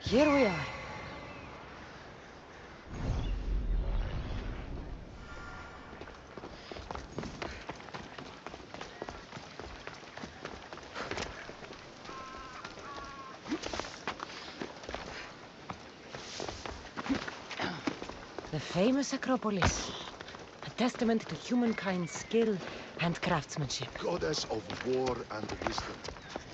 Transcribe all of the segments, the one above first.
Here we are. The famous Acropolis. A testament to humankind's skill and craftsmanship. Goddess of war and wisdom.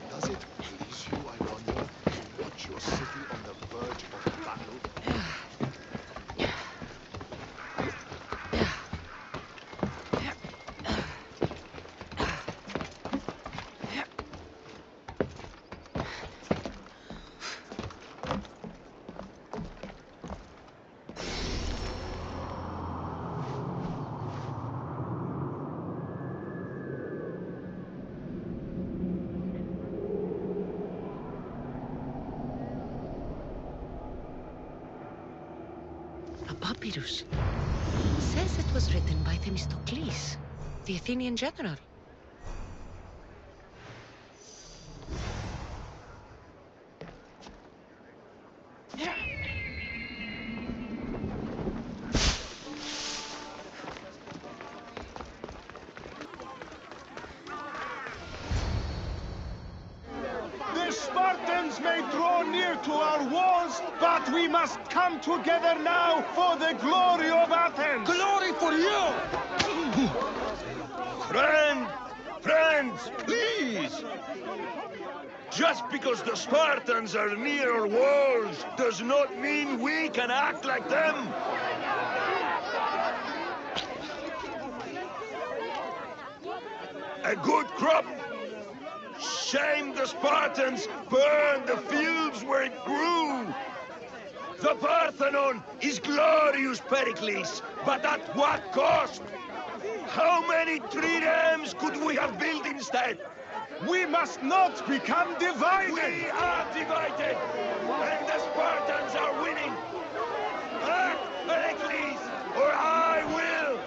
Does it please you, I wonder, to watch your city on the verge of battle? A papyrus. Says it was written by Themistocles, the Athenian general. The Spartans may draw near to our walls, but we must come together now for the glory of Athens! Glory for you! Friends, please! Just because the Spartans are near our walls does not mean we can act like them! A good crop! Shame the Spartans burned the fields where it grew! The Parthenon is glorious, Pericles, but at what cost? How many triremes could we have built instead? We must not become divided! We are divided, and the Spartans are winning! Act, Pericles, or I will!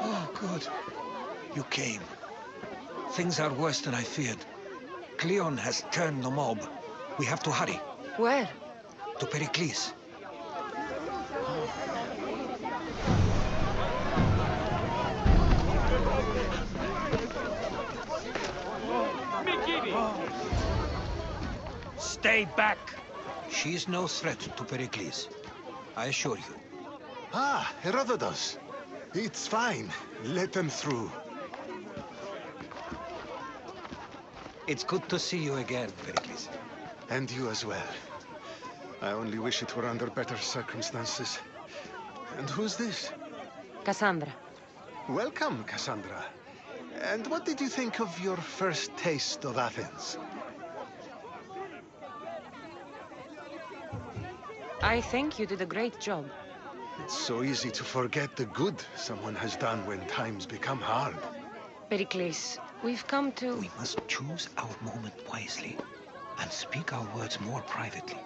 Oh, good. You came. Things are worse than I feared. Cleon has turned the mob. We have to hurry. Where? To Pericles. Stay back! She's no threat to Pericles. I assure you. Ah, Herodotus. It's fine. Let them through. It's good to see you again, Pericles. And you as well. I only wish it were under better circumstances. And who's this? Kassandra. Welcome, Kassandra. And what did you think of your first taste of Athens? I think you did a great job. It's so easy to forget the good someone has done when times become hard. Pericles, we've come to... We must choose our moment wisely and speak our words more privately.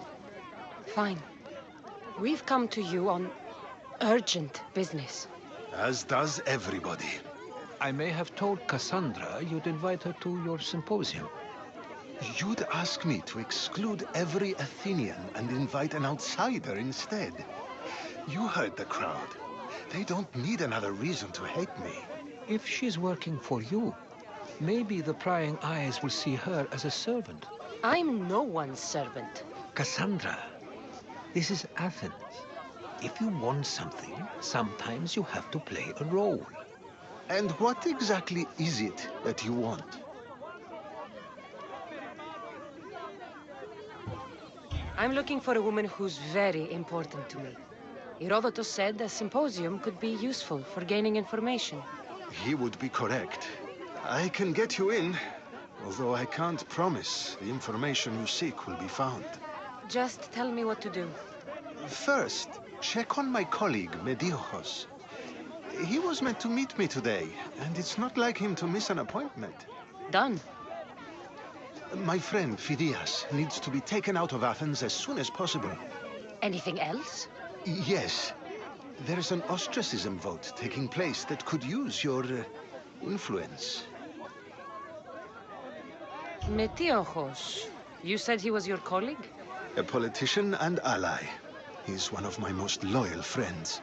Fine. We've come to you on urgent business. As does everybody. I may have told Cassandra you'd invite her to your symposium. You'd ask me to exclude every Athenian and invite an outsider instead. You heard the crowd. They don't need another reason to hate me. If she's working for you, maybe the prying eyes will see her as a servant. I'm no one's servant. Cassandra, this is Athens. If you want something, sometimes you have to play a role. And what exactly is it that you want? I'm looking for a woman who's very important to me. Herodotus said a symposium could be useful for gaining information. He would be correct. I can get you in, although I can't promise the information you seek will be found. Just tell me what to do. First, check on my colleague, Mediochos. He was meant to meet me today, and it's not like him to miss an appointment. Done. My friend, Phidias, needs to be taken out of Athens as soon as possible. Anything else? Yes. There's an ostracism vote taking place that could use your influence. Metiochos. You said he was your colleague? A politician and ally. He's one of my most loyal friends.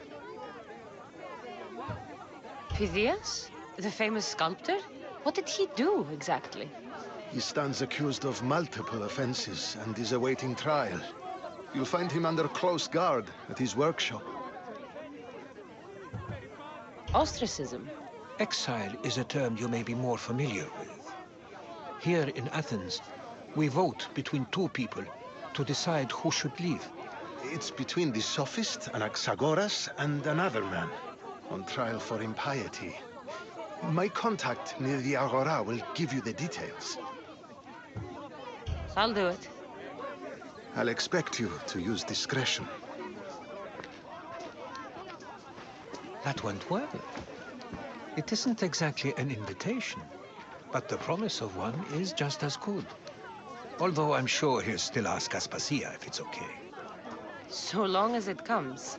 Phidias? The famous sculptor? What did he do, exactly? He stands accused of multiple offenses and is awaiting trial. You'll find him under close guard at his workshop. Ostracism? Exile is a term you may be more familiar with. Here in Athens, we vote between two people to decide who should leave. It's between the sophist Anaxagoras and another man, on trial for impiety. My contact near the Agora will give you the details. I'll do it. I'll expect you to use discretion. That went well. It isn't exactly an invitation, but the promise of one is just as good. Although I'm sure he'll still ask Aspasia if it's okay. So long as it comes.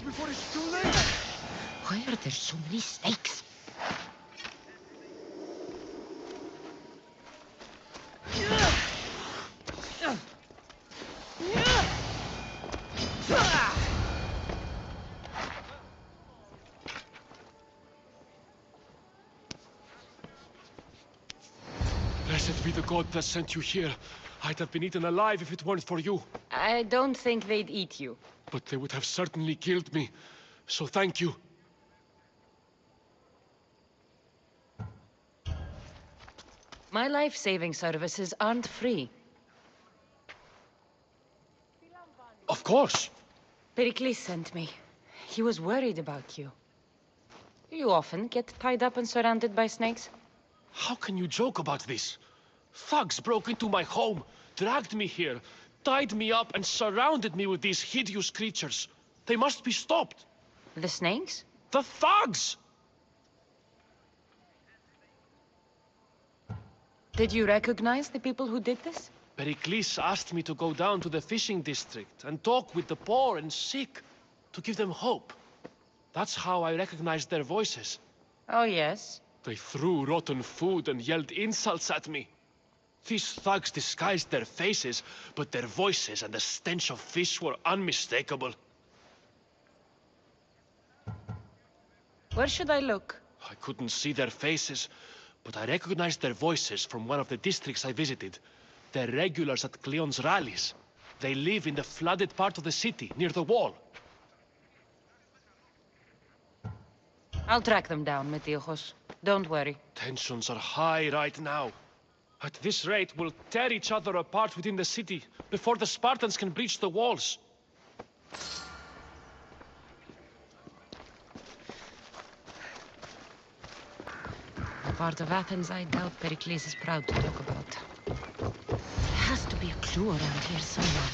Before it's too late! Why are there so many snakes? Blessed be the god that sent you here. I'd have been eaten alive if it weren't for you. I don't think they'd eat you. But they would have certainly killed me. So thank you. My life-saving services aren't free. Of course. Pericles sent me. He was worried about you. You often get tied up and surrounded by snakes? How can you joke about this? Thugs broke into my home, dragged me here, tied me up and surrounded me with these hideous creatures. They must be stopped. The snakes? The thugs! Did you recognize the people who did this? Pericles asked me to go down to the fishing district and talk with the poor and sick, to give them hope. That's how I recognized their voices. Oh, yes. They threw rotten food and yelled insults at me. These thugs disguised their faces, but their voices and the stench of fish were unmistakable. Where should I look? I couldn't see their faces, but I recognized their voices from one of the districts I visited. They're regulars at Cleon's rallies. They live in the flooded part of the city, near the wall. I'll track them down, Metiochos. Don't worry. Tensions are high right now. At this rate, we'll tear each other apart within the city before the Spartans can breach the walls. A part of Athens I doubt Pericles is proud to talk about. There has to be a clue around here somewhere.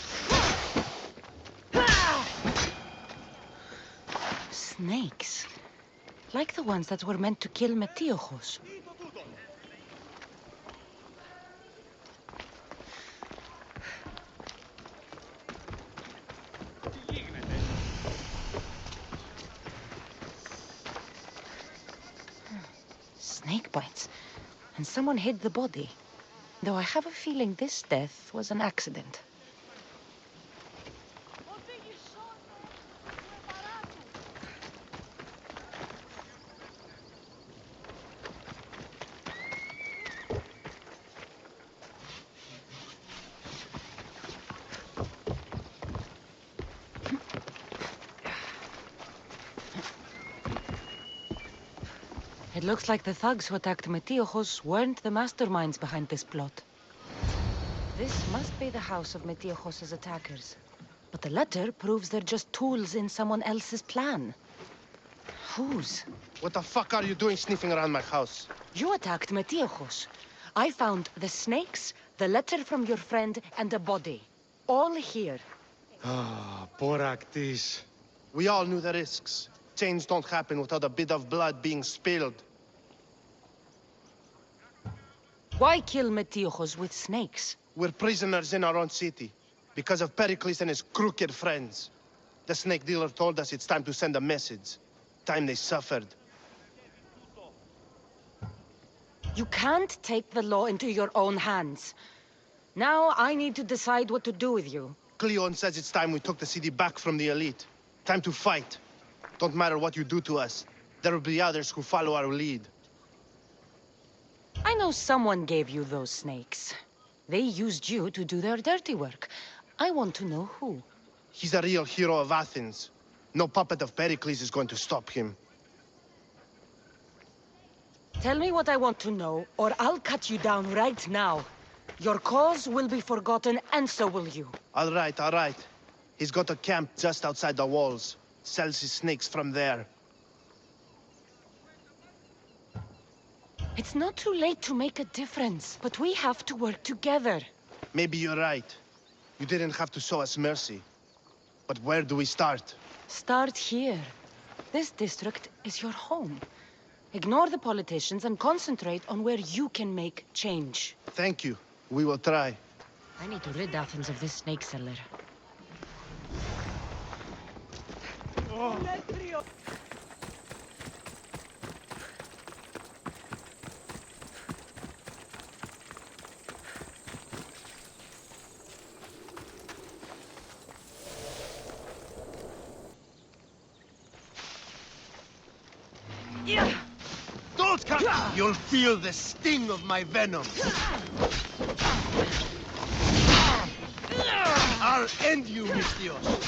Snakes. Like the ones that were meant to kill Metiochos. Snake bites. And someone hid the body. Though I have a feeling this death was an accident. looks like the thugs who attacked Metiochos weren't the masterminds behind this plot. This must be the house of Metiochos' attackers. But the letter proves they're just tools in someone else's plan. Whose? What the fuck are you doing sniffing around my house? You attacked Metiochos. I found the snakes, the letter from your friend, and a body. All here. Ah, Boraktis. We all knew the risks. Change don't happen without a bit of blood being spilled. Why kill Metiochos with snakes? We're prisoners in our own city, because of Pericles and his crooked friends. The snake dealer told us it's time to send a message. Time they suffered. You can't take the law into your own hands. Now I need to decide what to do with you. Cleon says it's time we took the city back from the elite. Time to fight. Don't matter what you do to us. There will be others who follow our lead. I know someone gave you those snakes. They used you to do their dirty work. I want to know who. He's a real hero of Athens. No puppet of Pericles is going to stop him. Tell me what I want to know, or I'll cut you down right now. Your cause will be forgotten, and so will you. All right, all right. He's got a camp just outside the walls. Sells his snakes from there. It's not too late to make a difference, but we have to work together. Maybe you're right. You didn't have to show us mercy. But where do we start? Start here. This district is your home. Ignore the politicians and concentrate on where you can make change. Thank you. We will try. I need to rid Athens of this snake seller. Don't come! You'll feel the sting of my venom. I'll end you, Mystios.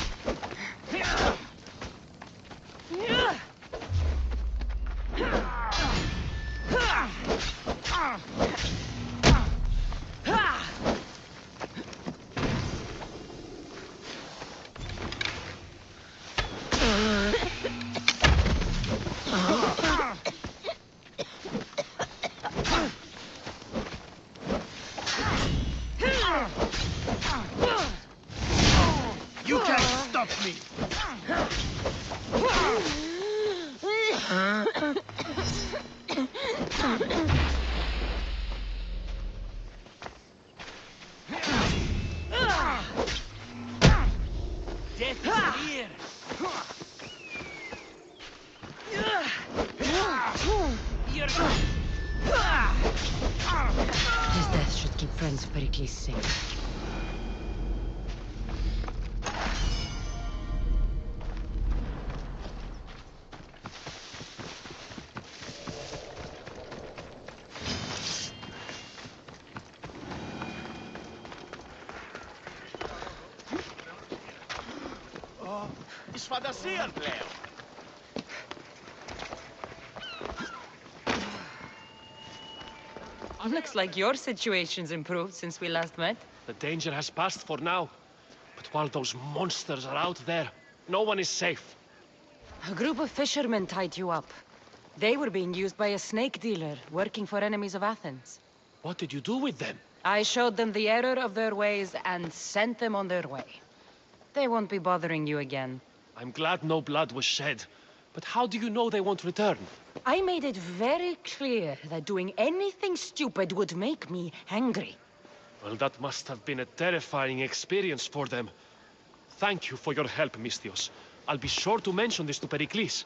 You can't stop me! Death is here! His death should keep friends of Pericles safe. Της φαντασίας πλέον! Looks like your situation's improved since we last met. The danger has passed for now. But while those monsters are out there, no one is safe. A group of fishermen tied you up. They were being used by a snake dealer working for enemies of Athens. What did you do with them? I showed them the error of their ways and sent them on their way. They won't be bothering you again. I'm glad no blood was shed. But how do you know they won't return? I made it very clear that doing anything stupid would make me angry. Well, that must have been a terrifying experience for them. Thank you for your help, Mystios. I'll be sure to mention this to Pericles.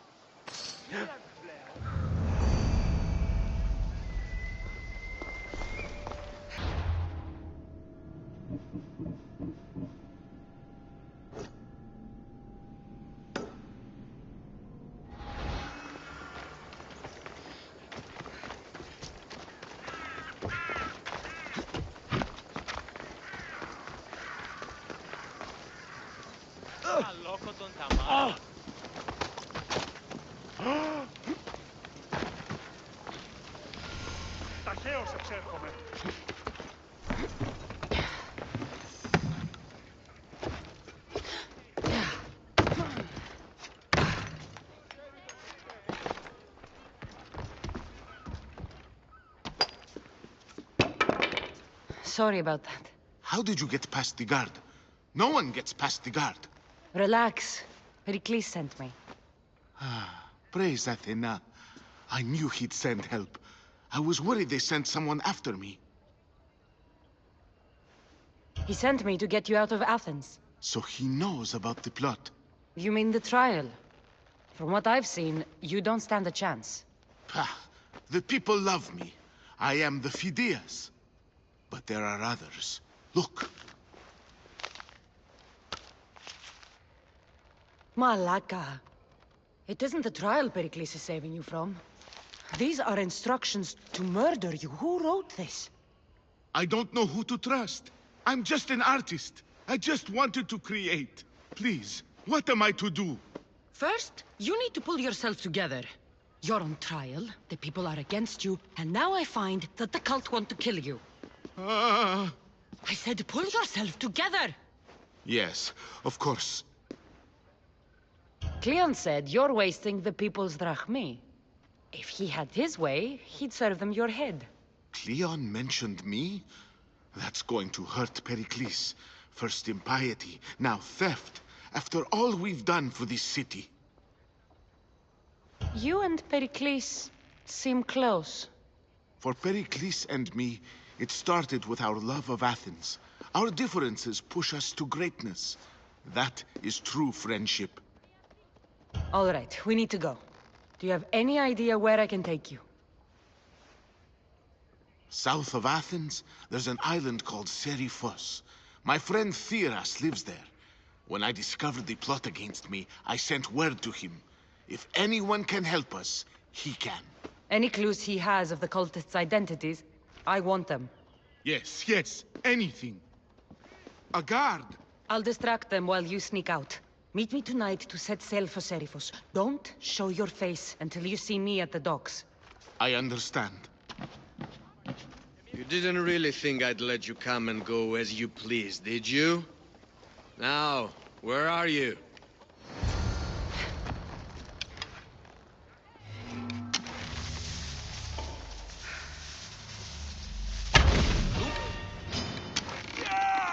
Ταχαίως εξέρχομαι. Sorry about that. How did you get past the guard? No one gets past the guard. Relax. Pericles sent me. Praise Athena. I knew he'd send help. I was worried they sent someone after me. He sent me to get you out of Athens. So he knows about the plot. You mean the trial? From what I've seen, you don't stand a chance. The people love me. I am the Phidias. But there are others. Look. Malaka. It isn't the trial Pericles is saving you from. These are instructions to murder you. Who wrote this? I don't know who to trust. I'm just an artist. I just wanted to create. Please, what am I to do? First, you need to pull yourself together. You're on trial, the people are against you, and now I find that the cult want to kill you. I said pull yourself together! Yes, of course. Cleon said you're wasting the people's drachmi. If he had his way, he'd serve them your head. Cleon mentioned me? That's going to hurt Pericles. First impiety, now theft. After all we've done for this city. You and Pericles seem close. For Pericles and me, it started with our love of Athens. Our differences push us to greatness. That is true friendship. All right, we need to go. Do you have any idea where I can take you? South of Athens, there's an island called Seriphos. My friend Theras lives there. When I discovered the plot against me, I sent word to him. If anyone can help us, he can. Any clues he has of the cultists' identities, I want them. Yes, yes, anything. A guard. I'll distract them while you sneak out. Meet me tonight to set sail for Seriphos. Don't show your face until you see me at the docks. I understand. You didn't really think I'd let you come and go as you please, did you? Now, where are you?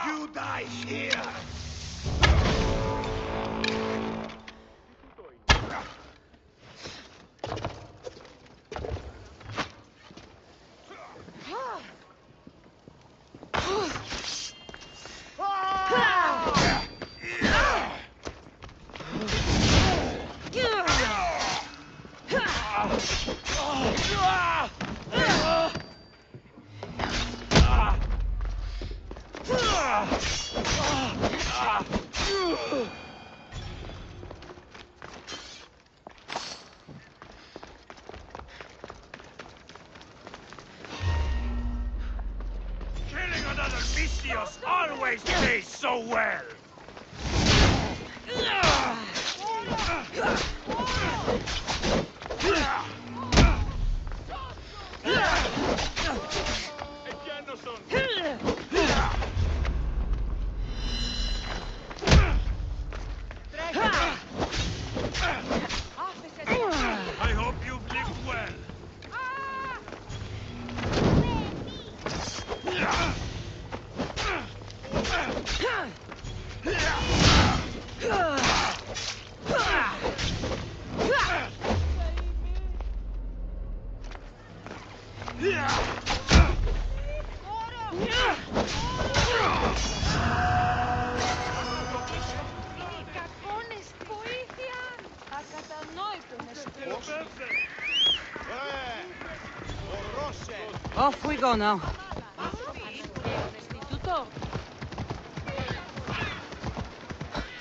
You die here! Killing another Mystios always pays so well! I hope you've lived well. Off we go now.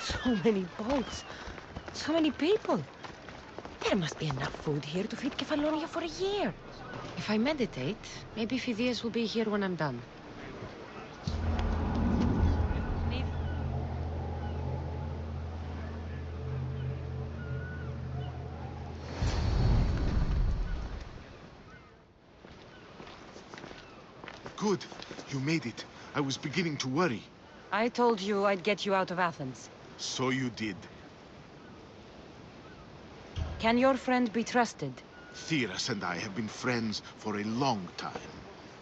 So many boats. So many people. There must be enough food here to feed Kefalonia for a year. If I meditate, maybe Phidias will be here when I'm done. Good. You made it. I was beginning to worry. I told you I'd get you out of Athens. So you did. Can your friend be trusted? Theras and I have been friends for a long time.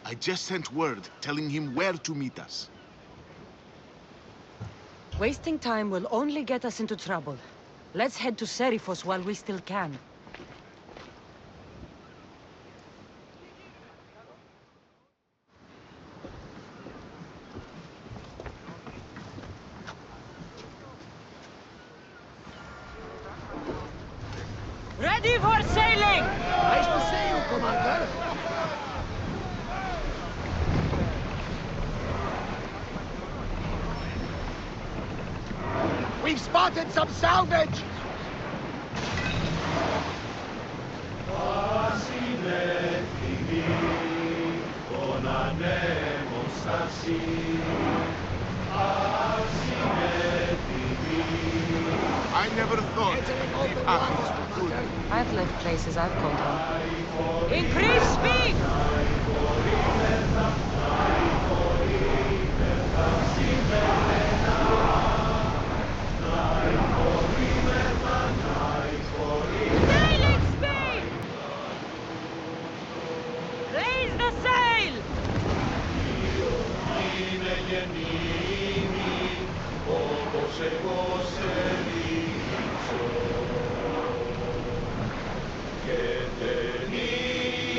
I just sent word telling him where to meet us. Wasting time will only get us into trouble. Let's head to Serifos while we still can. Ready for sailing! Nice to see you, Commander. We've spotted some salvage! I never thought Entering leave open Athens waters, for good. Commander. I've left places I've called home. Increase speed! Sailing speed! Raise the sail!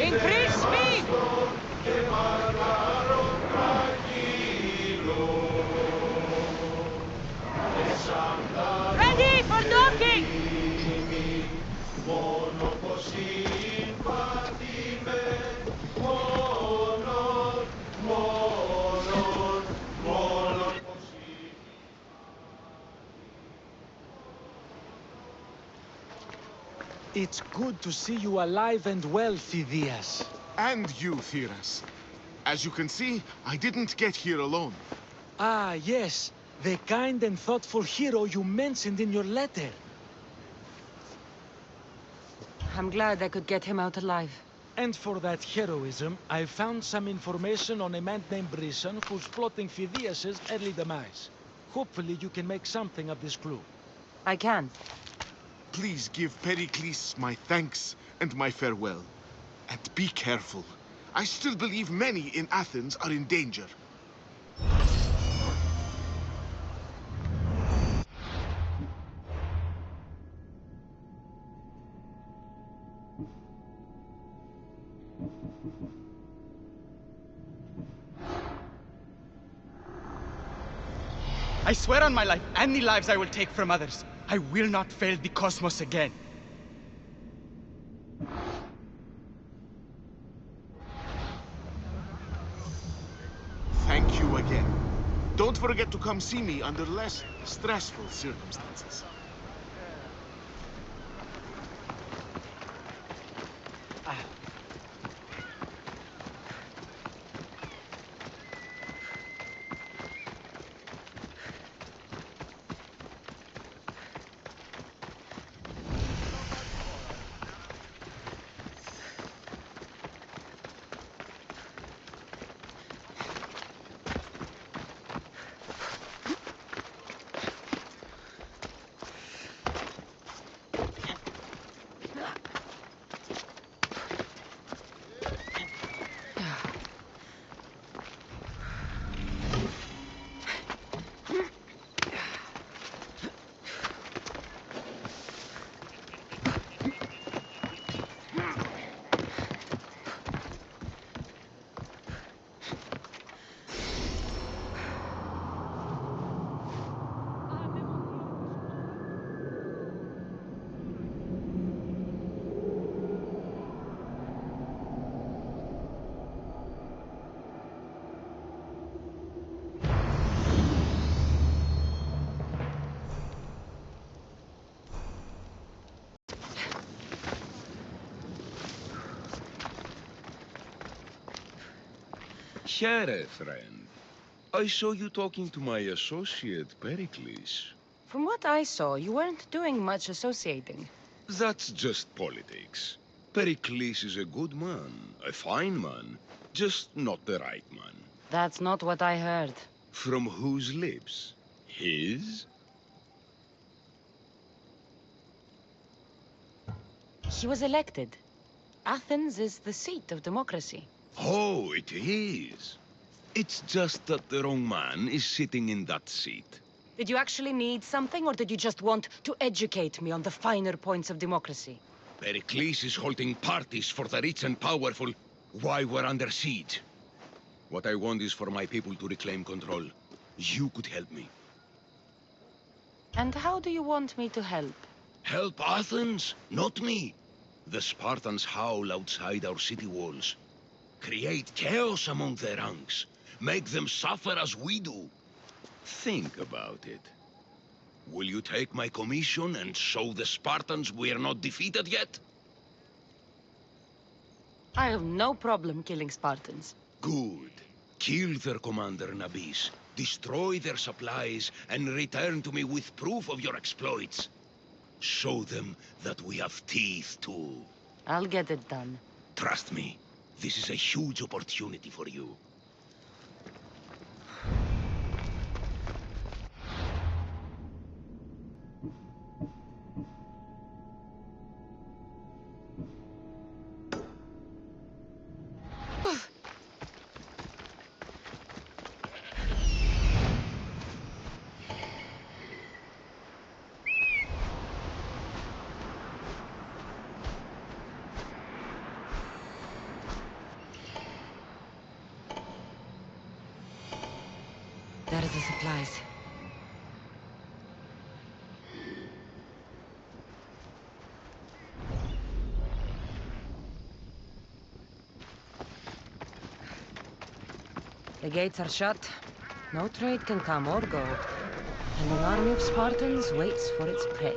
Increase speed! Ready for docking! It's good to see you alive and well, Phidias. And you, Theras. As you can see, I didn't get here alone. Ah, yes. The kind and thoughtful hero you mentioned in your letter. I'm glad I could get him out alive. And for that heroism, I found some information on a man named Brisson who's plotting Phidias' early demise. Hopefully you can make something of this clue. I can. Please give Pericles my thanks and my farewell. And be careful. I still believe many in Athens are in danger. I swear on my life and the lives I will take from others, I will not fail the cosmos again. Thank you again. Don't forget to come see me under less stressful circumstances. Here, friend. I saw you talking to my associate, Pericles. From what I saw, you weren't doing much associating. That's just politics. Pericles is a good man, a fine man, just not the right man. That's not what I heard. From whose lips? His? He was elected. Athens is the seat of democracy. Oh, it is. It's just that the wrong man is sitting in that seat. Did you actually need something, or did you just want to educate me on the finer points of democracy? Pericles is holding parties for the rich and powerful while we're under siege. What I want is for my people to reclaim control. You could help me. And how do you want me to help? Help Athens, not me. The Spartans howl outside our city walls. Create chaos among their ranks. Make them suffer as we do. Think about it. Will you take my commission and show the Spartans we are not defeated yet? I have no problem killing Spartans. Good. Kill their commander Nabis, destroy their supplies, and return to me with proof of your exploits. Show them that we have teeth too. I'll get it done. Trust me, this is a huge opportunity for you. There are the supplies. The gates are shut. No trade can come or go. And an army of Spartans waits for its prey.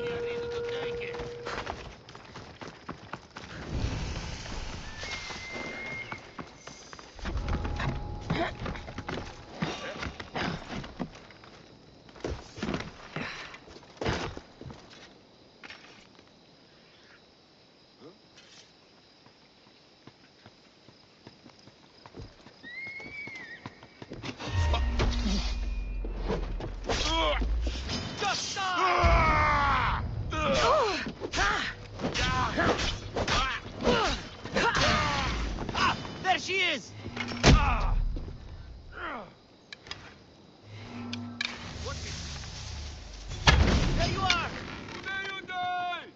There she is! There you are! There you die!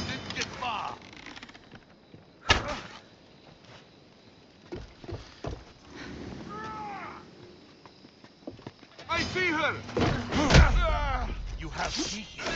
Didn't get far. I see her! You have seen her.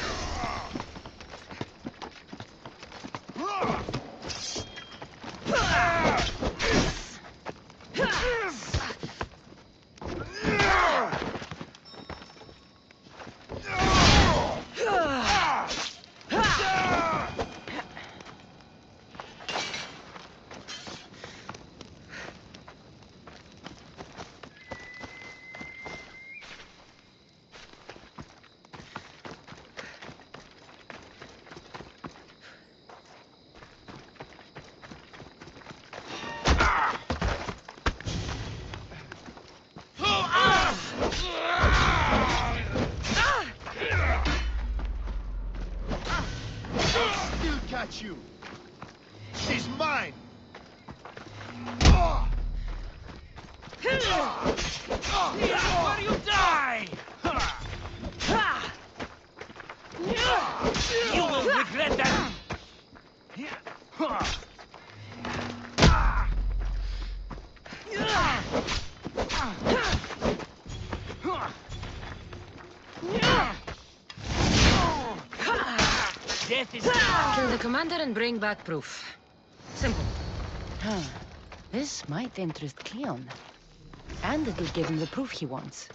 Still catch you. She's mine. Where you die? You will regret that. Death is Kill the commander and bring back proof. Simple. This might interest Cleon. And it'll give him the proof he wants.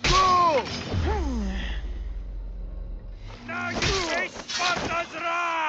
Go! Now you face Sparta's wrath!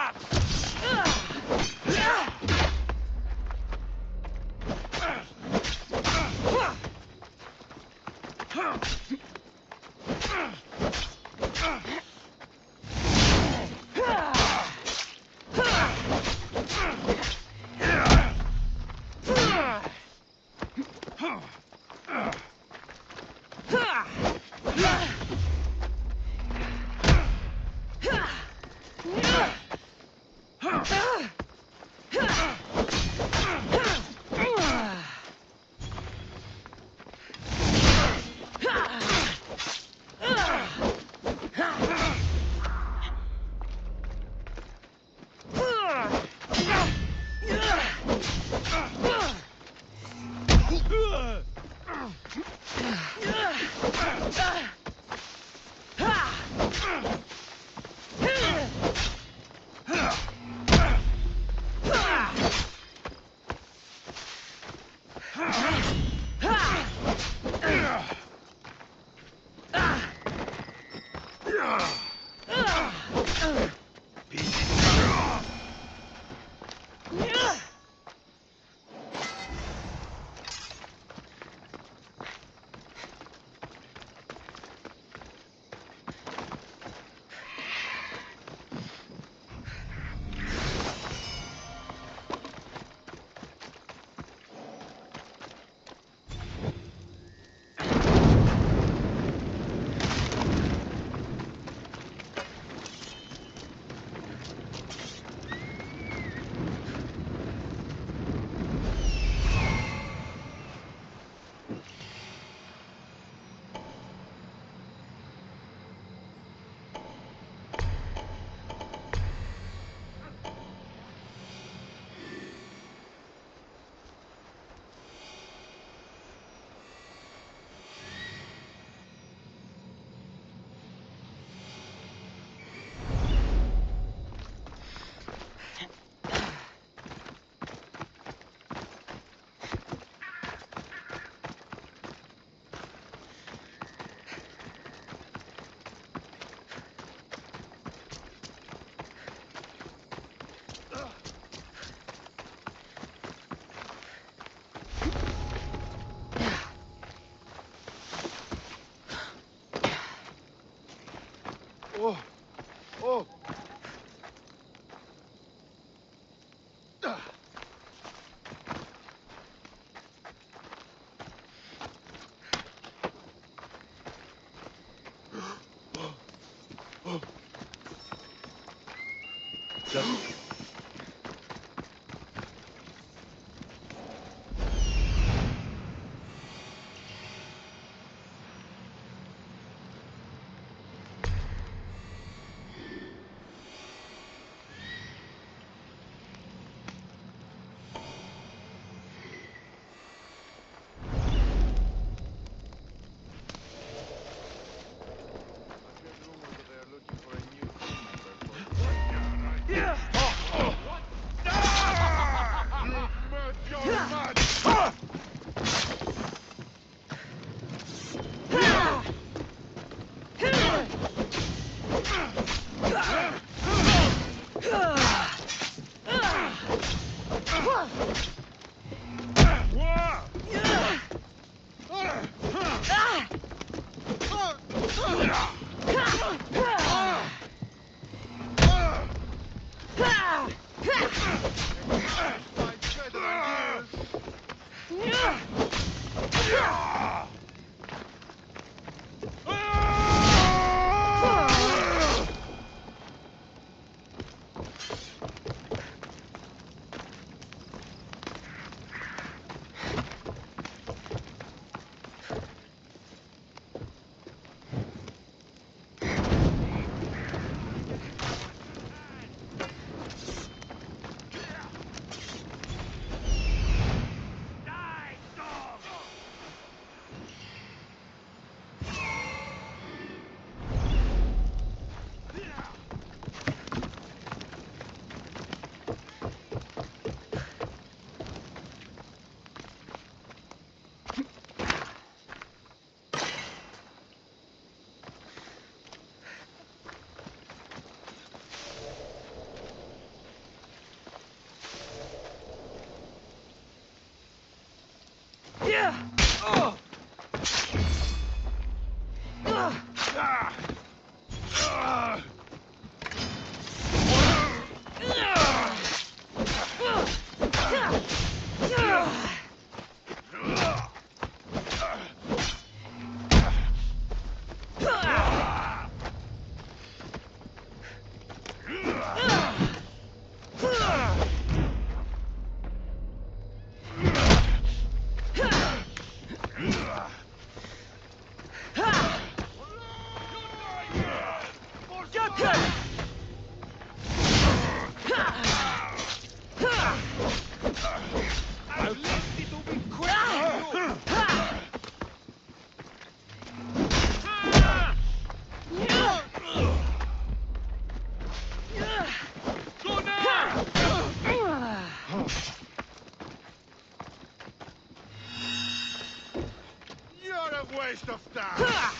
Waste of time.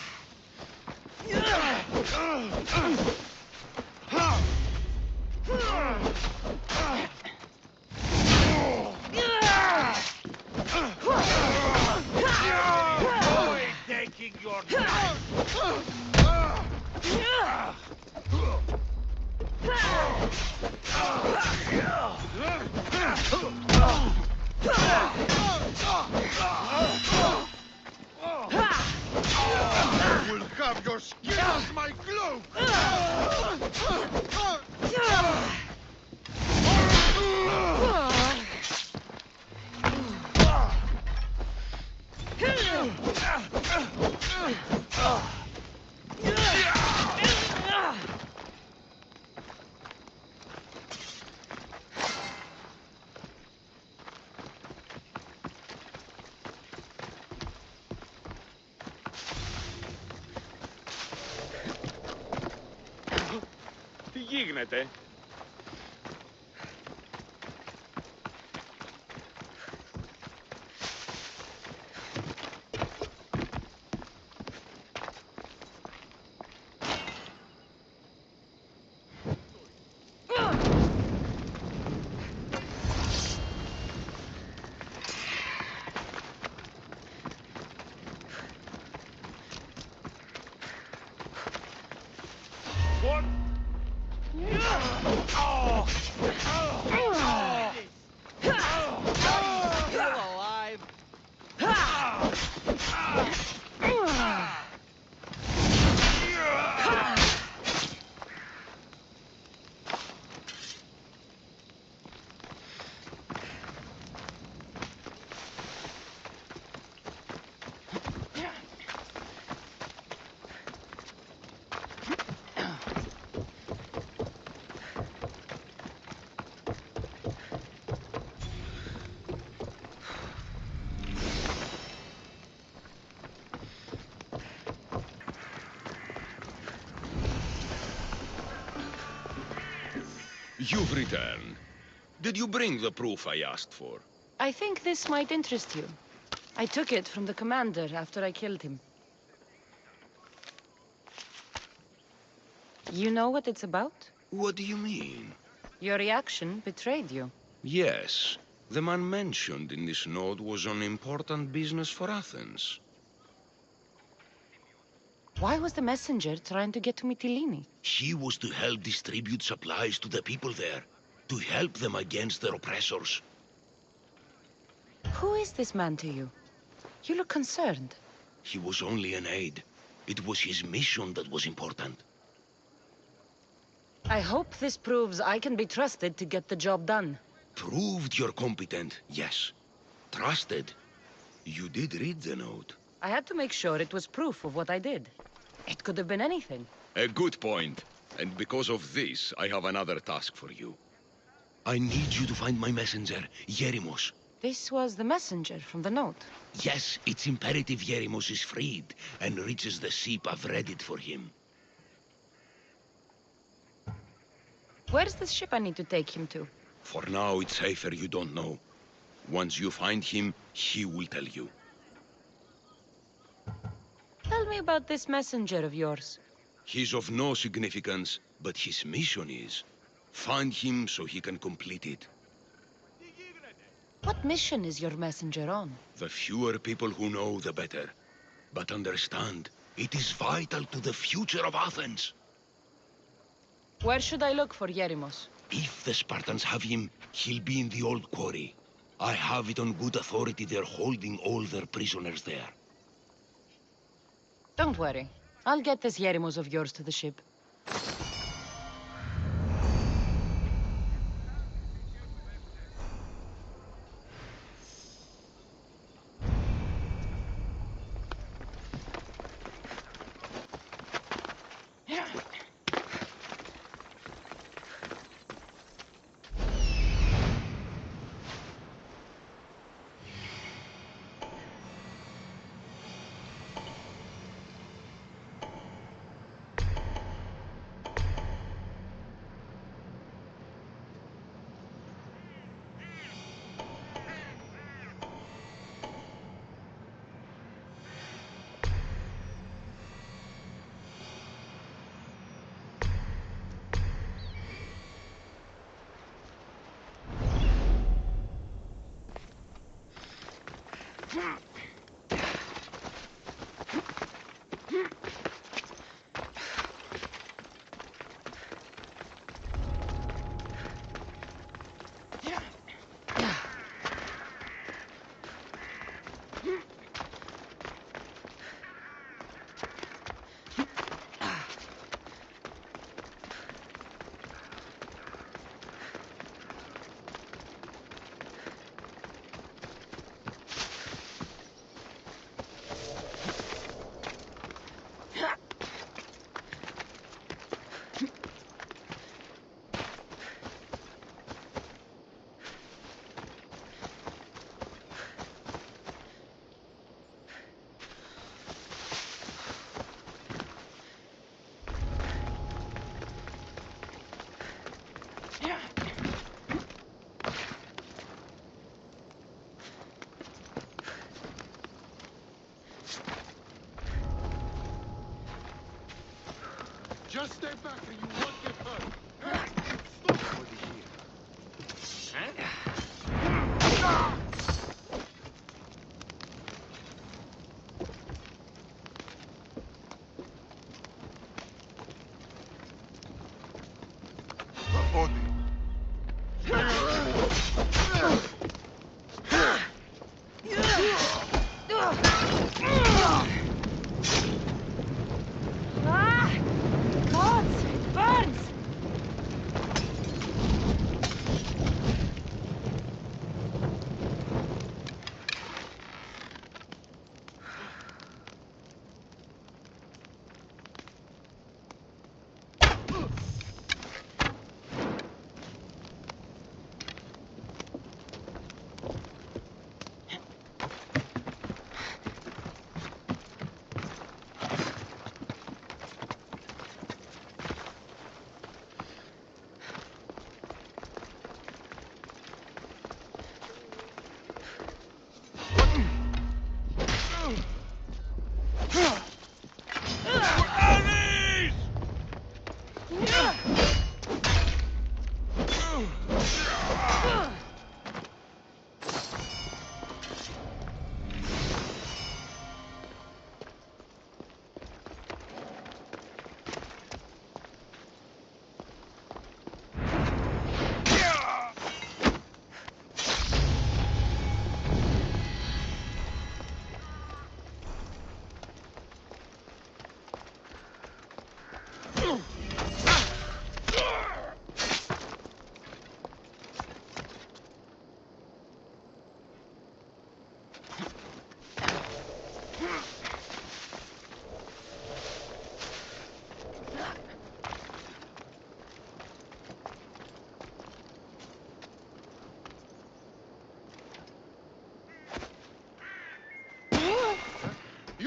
Taking your time. Will have your skin as my glove! Τι γίνεται? What? Still alive. You've returned. Did you bring the proof I asked for? I think this might interest you. I took it from the commander after I killed him. You know what it's about? What do you mean? Your reaction betrayed you. Yes. The man mentioned in this note was on important business for Athens. Why was the messenger trying to get to Mytilene? He was to help distribute supplies to the people there, to help them against their oppressors. Who is this man to you? You look concerned. He was only an aide. It was his mission that was important. I hope this proves I can be trusted to get the job done. Proved you're competent, yes. Trusted. You did read the note. I had to make sure it was proof of what I did. It could have been anything. A good point. And because of this, I have another task for you. I need you to find my messenger, Yerimos. This was the messenger from the note. Yes, it's imperative Yerimos is freed and reaches the ship. I've read it for him. Where's the ship I need to take him to? For now, it's safer you don't know. Once you find him, he will tell you. Tell me about this messenger of yours. He's of no significance, but his mission is. Find him so he can complete it. What mission is your messenger on? The fewer people who know, the better. But understand, it is vital to the future of Athens. Where should I look for Yerimos? If the Spartans have him, he'll be in the old quarry. I have it on good authority they're holding all their prisoners there. Don't worry. I'll get this Yerimos of yours to the ship. Just stay back or you won't get hurt. Stop over here. Gods! It burns!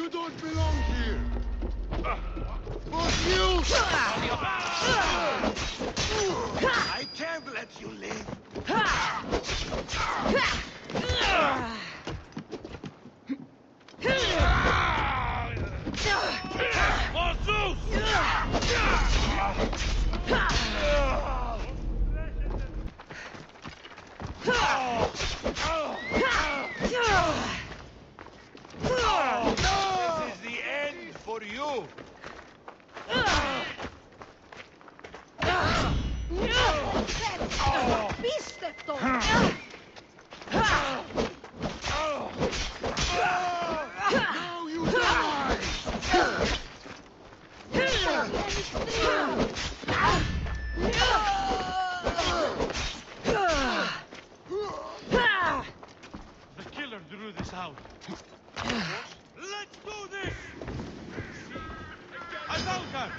You don't belong here! Fuck you! I can't let you live! This is the end for you! Now you die! The killer drew this out. Let's do this! Azalkan!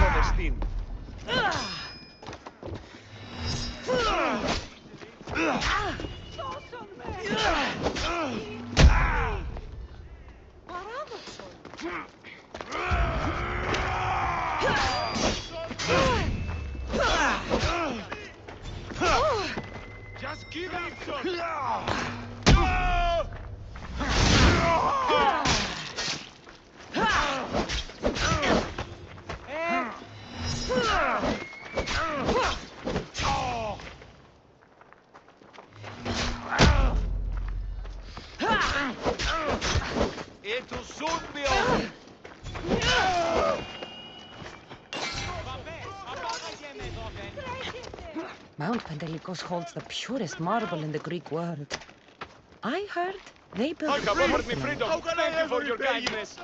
Honestin. Just give up, son! It'll soon be over. Mount Pentelicos holds the purest marble in the Greek world. I heard they built How can Thank you for your kindness.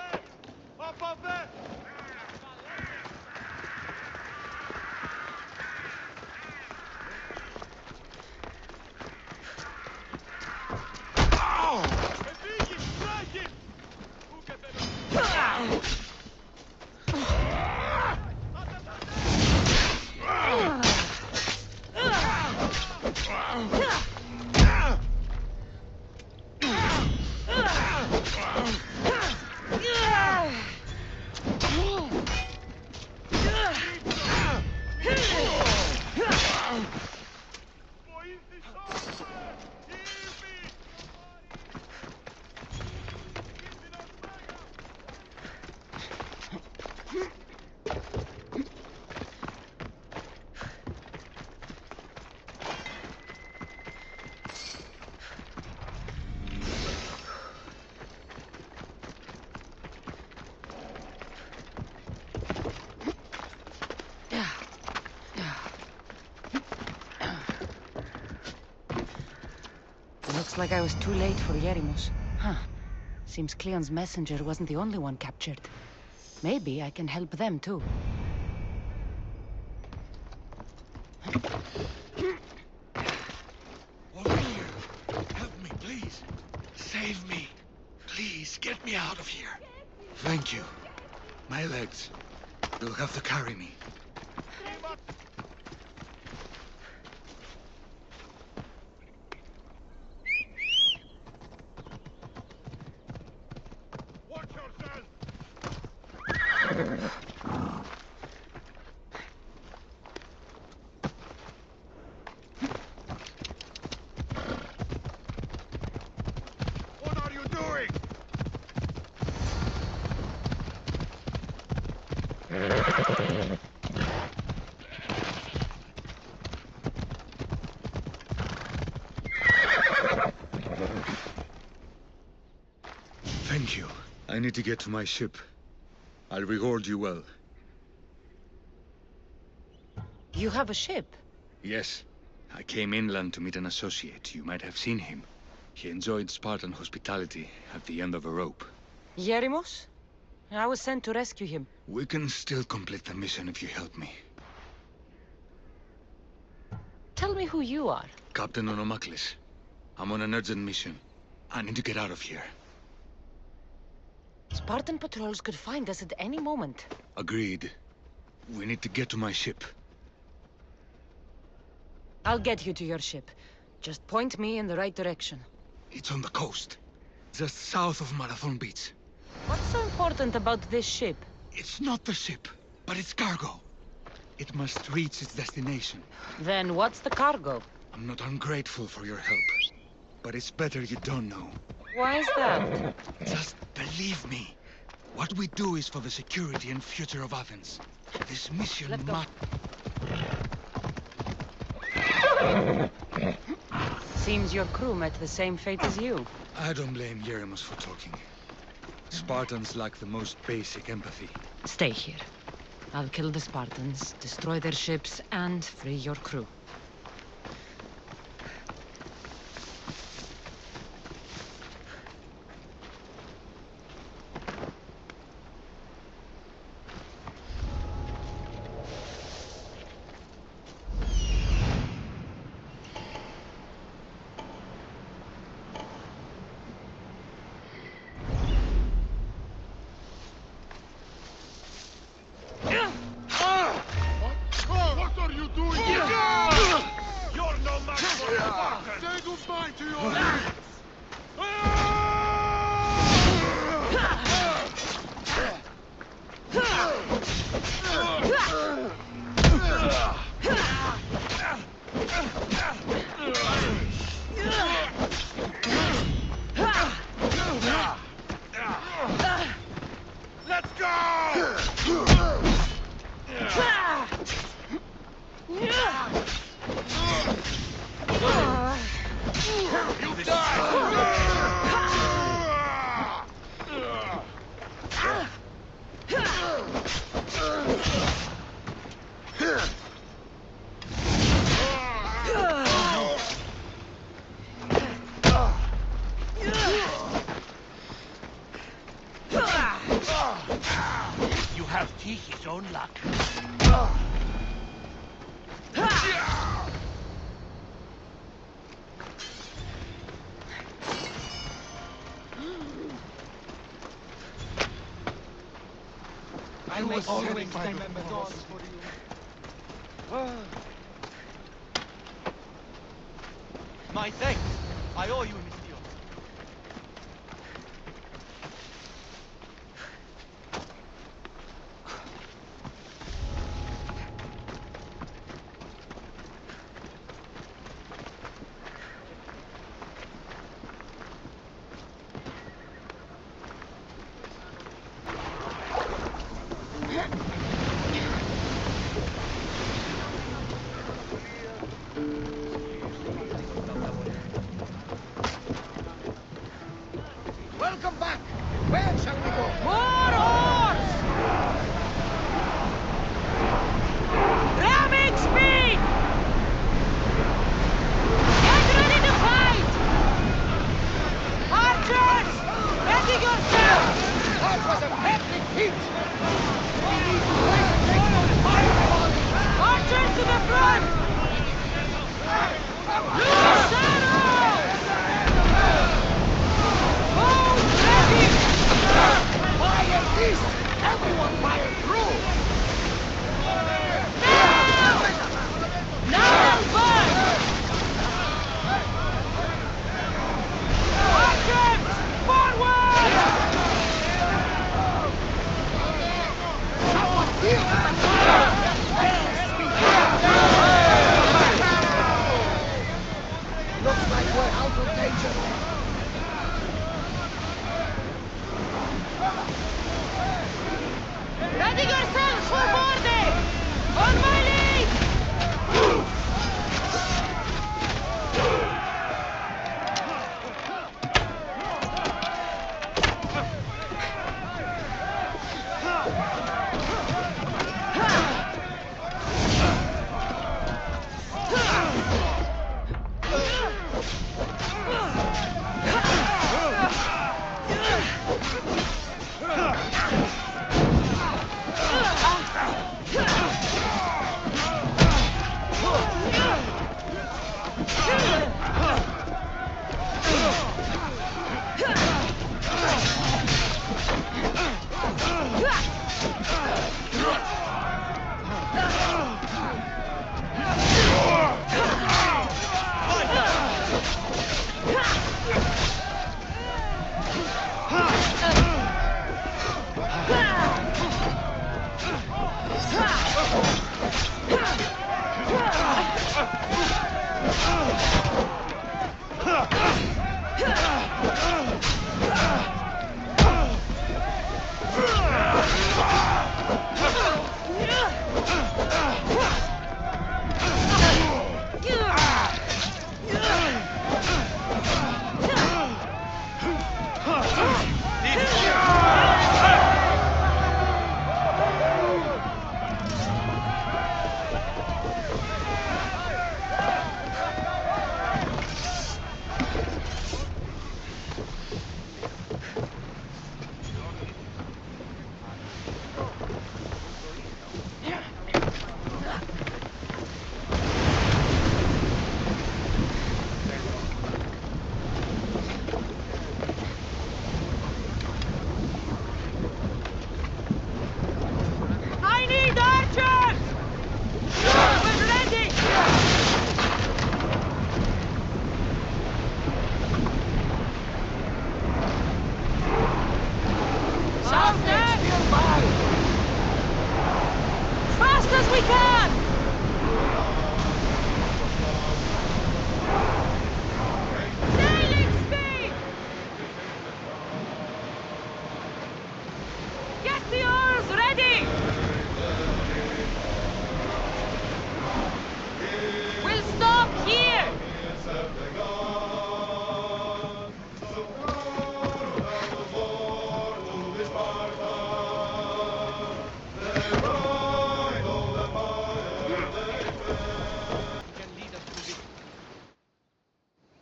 Looks like I was too late for Yerimos. Huh. Seems Cleon's messenger wasn't the only one captured. Maybe I can help them too. Over here. Help me, please. Save me. Please, get me out of here. Thank you. My legs. You'll have to carry me. Watch yourself! What are you doing? Thank you. I need to get to my ship. I'll reward you well. You have a ship? Yes. I came inland to meet an associate. You might have seen him. He enjoyed Spartan hospitality at the end of a rope. Yerimos? I was sent to rescue him. We can still complete the mission if you help me. Tell me who you are. Captain Onomaklis. I'm on an urgent mission. I need to get out of here. Spartan patrols could find us at any moment. Agreed. We need to get to my ship. I'll get you to your ship. Just point me in the right direction. It's on the coast, just south of Marathon Beach. What's so important about this ship? It's not the ship, but it's cargo. It must reach its destination. Then what's the cargo? I'm not ungrateful for your help, but it's better you don't know. Why is that? Just believe me. What we do is for the security and future of Athens. This mission must... Seems your crew met the same fate as you. I don't blame Yeremos for talking. Spartans lack the most basic empathy. Stay here. I'll kill the Spartans, destroy their ships, and free your crew. I was always for you. My thanks. I owe you, Mr. That was a perfect hit!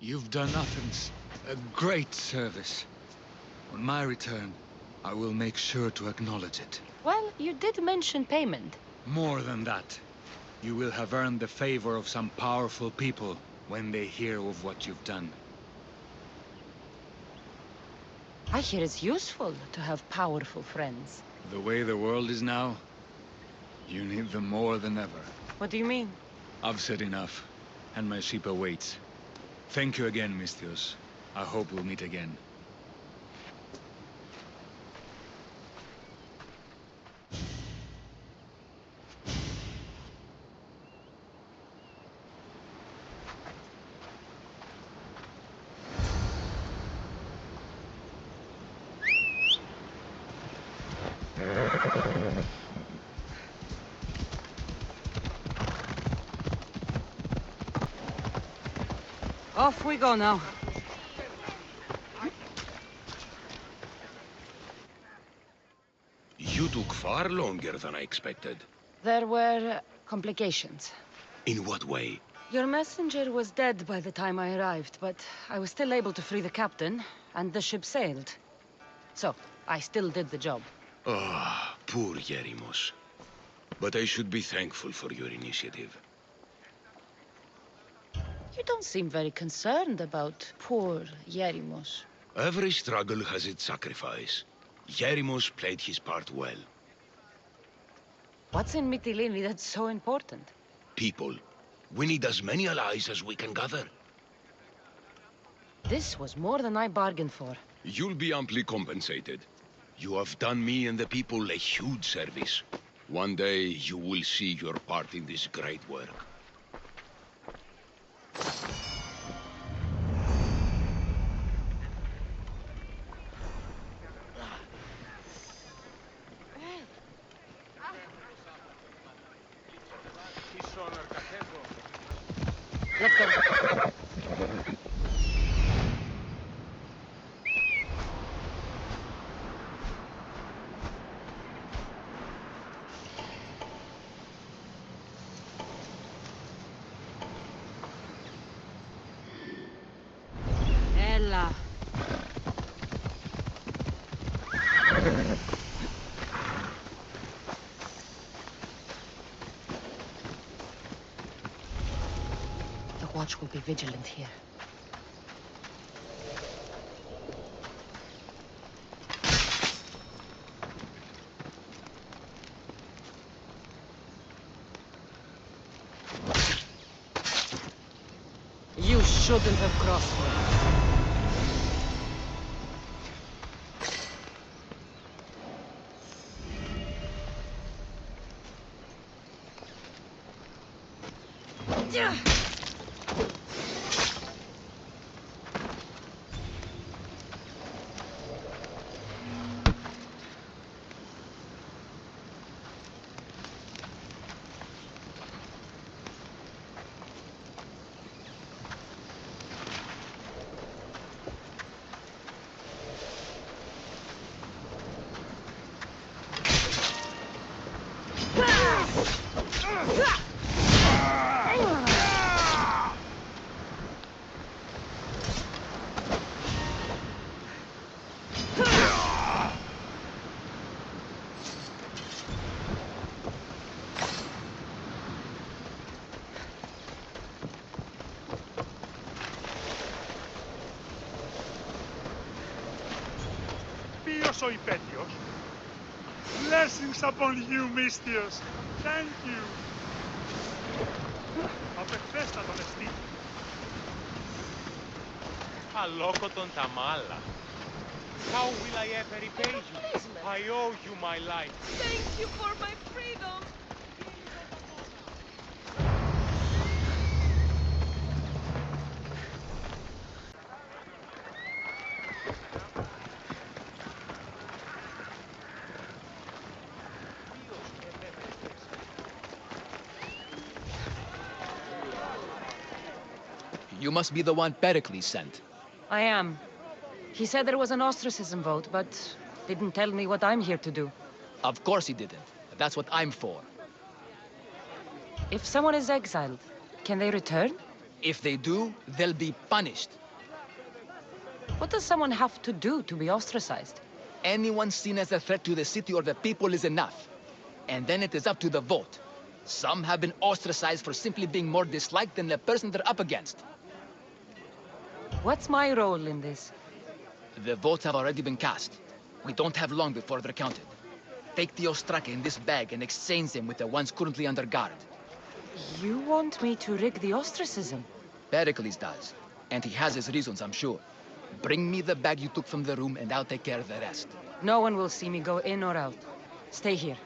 You've done Athens a great service. On my return, I will make sure to acknowledge it. Well, you did mention payment. More than that, you will have earned the favor of some powerful people when they hear of what you've done. I hear it's useful to have powerful friends. The way the world is now, you need them more than ever. What do you mean? I've said enough, and my ship awaits. Thank you again, Misthios. I hope we'll meet again. Off we go now. You took far longer than I expected. There were complications. In what way? Your messenger was dead by the time I arrived, but I was still able to free the captain, and the ship sailed. So, I still did the job. Ah, poor Yerimos. But I should be thankful for your initiative. You don't seem very concerned about poor Yerimos. Every struggle has its sacrifice. Yerimos played his part well. What's in Mytilene that's so important? People. We need as many allies as we can gather. This was more than I bargained for. You'll be amply compensated. You have done me and the people a huge service. One day you will see your part in this great work. Let's go. Ella. The watch will be vigilant here. You shouldn't have crossed me. Ποιος ο υπέτειος? Blessings upon you, Mystios. Thank you. Απεχθέστατον εστί. Αλόκοτον τα μάλα. How will I ever repay you? I owe you my life. Thank you for my freedom. You must be the one Pericles sent. I am. He said there was an ostracism vote, but didn't tell me what I'm here to do. Of course he didn't. That's what I'm for. If someone is exiled, can they return? If they do, they'll be punished. What does someone have to do to be ostracized? Anyone seen as a threat to the city or the people is enough. And then it is up to the vote. Some have been ostracized for simply being more disliked than the person they're up against. What's my role in this? The votes have already been cast. We don't have long before they're counted. Take the ostraka in this bag and exchange them with the ones currently under guard. You want me to rig the ostracism? Pericles does. And he has his reasons, I'm sure. Bring me the bag you took from the room and I'll take care of the rest. No one will see me go in or out. Stay here.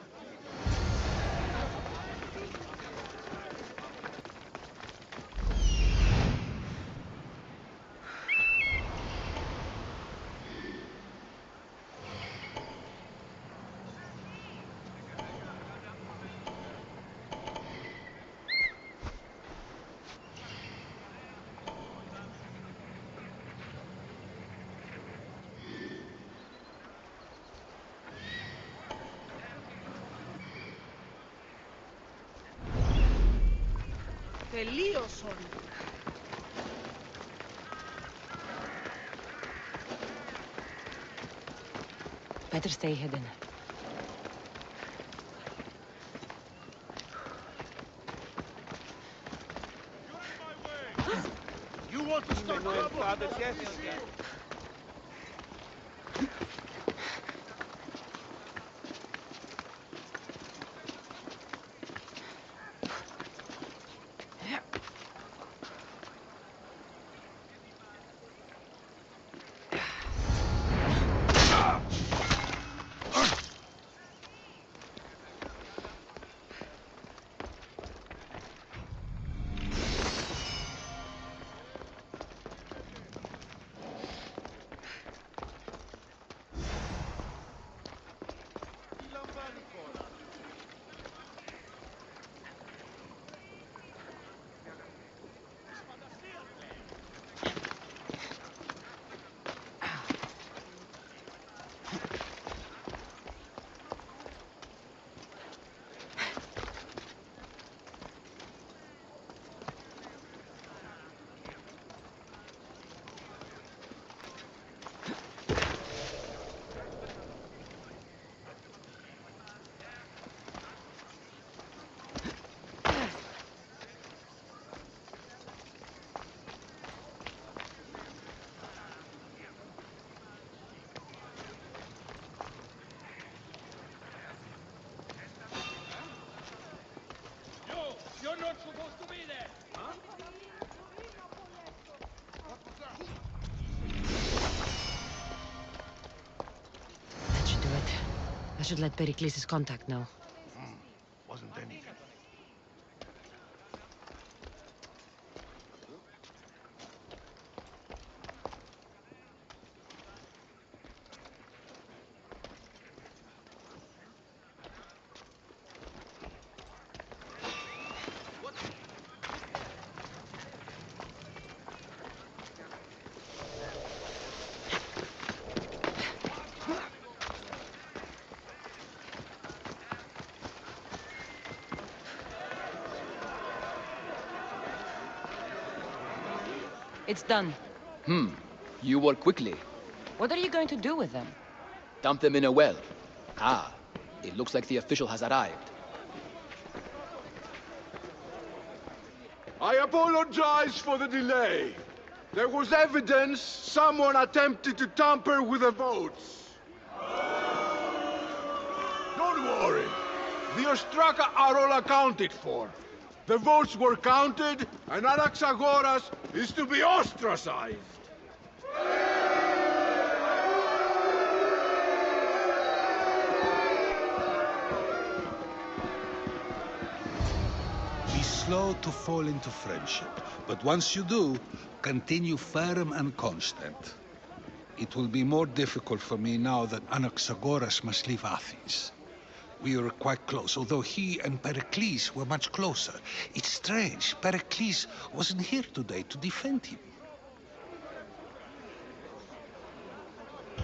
Τελείωσον. Better stay hidden. You want to start trouble? You're not supposed to be there! Huh? That should do it. I should let Pericles' contact know. Wasn't anything. It's done. You work quickly. What are you going to do with them? Dump them in a well. Ah, it looks like the official has arrived. I apologize for the delay. There was evidence someone attempted to tamper with the votes. Don't worry. The Ostraka are all accounted for. The votes were counted, and Anaxagoras is to be ostracized. Be slow to fall into friendship, but once you do, continue firm and constant. It will be more difficult for me now that Anaxagoras must leave Athens. We were quite close, although he and Pericles were much closer. It's strange, Pericles wasn't here today to defend him.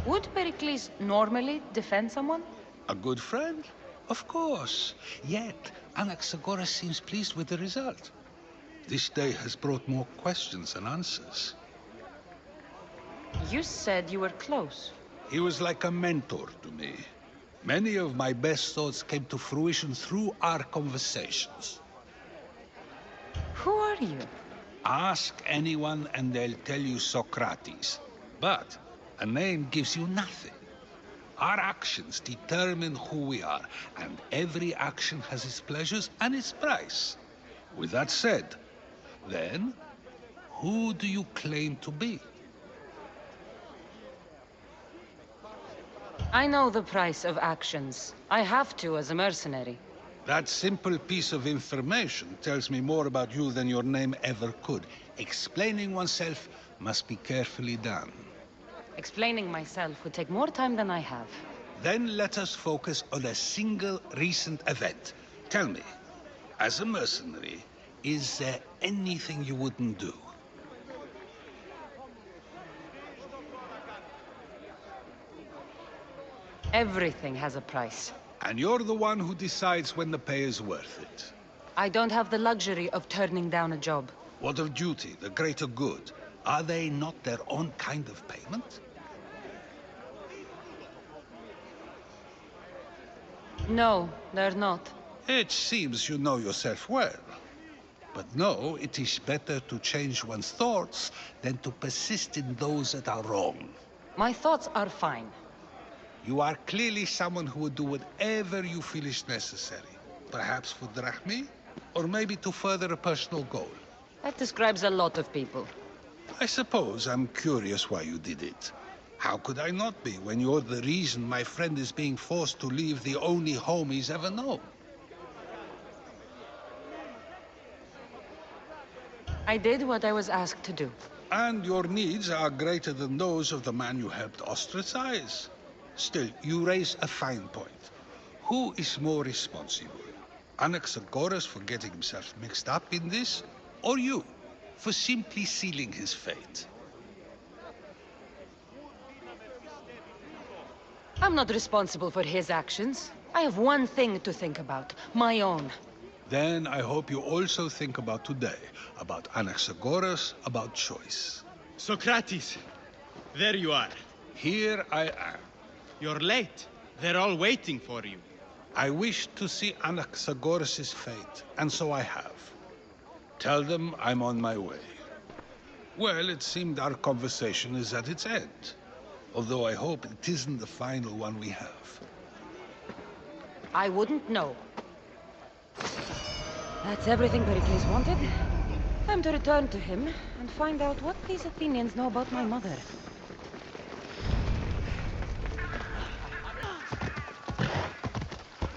Would Pericles normally defend someone? A good friend? Of course. Yet, Anaxagoras seems pleased with the result. This day has brought more questions than answers. You said you were close. He was like a mentor to me. Many of my best thoughts came to fruition through our conversations. Who are you? Ask anyone and they'll tell you Socrates. But a name gives you nothing. Our actions determine who we are, and every action has its pleasures and its price. With that said, then, who do you claim to be? I know the price of actions. I have to as a mercenary. That simple piece of information tells me more about you than your name ever could. Explaining oneself must be carefully done. Explaining myself would take more time than I have. Then let us focus on a single recent event. Tell me, as a mercenary, is there anything you wouldn't do? Everything has a price. And you're the one who decides when the pay is worth it. I don't have the luxury of turning down a job. What of duty, the greater good? Are they not their own kind of payment? No, they're not. It seems you know yourself well. But no, it is better to change one's thoughts than to persist in those that are wrong. My thoughts are fine. You are clearly someone who would do whatever you feel is necessary. Perhaps for drachmi, or maybe to further a personal goal. That describes a lot of people. I suppose I'm curious why you did it. How could I not be when you're the reason my friend is being forced to leave the only home he's ever known? I did what I was asked to do. And your needs are greater than those of the man you helped ostracize. Still, you raise a fine point. Who is more responsible? Anaxagoras for getting himself mixed up in this, or you, for simply sealing his fate? I'm not responsible for his actions. I have one thing to think about, my own. Then I hope you also think about today, about Anaxagoras, about choice. Socrates, there you are. Here I am. You're late. They're all waiting for you. I wish to see Anaxagoras' fate, and so I have. Tell them I'm on my way. Well, it seemed our conversation is at its end. Although I hope it isn't the final one we have. I wouldn't know. That's everything Pericles wanted. Time to return to him and find out what these Athenians know about my mother.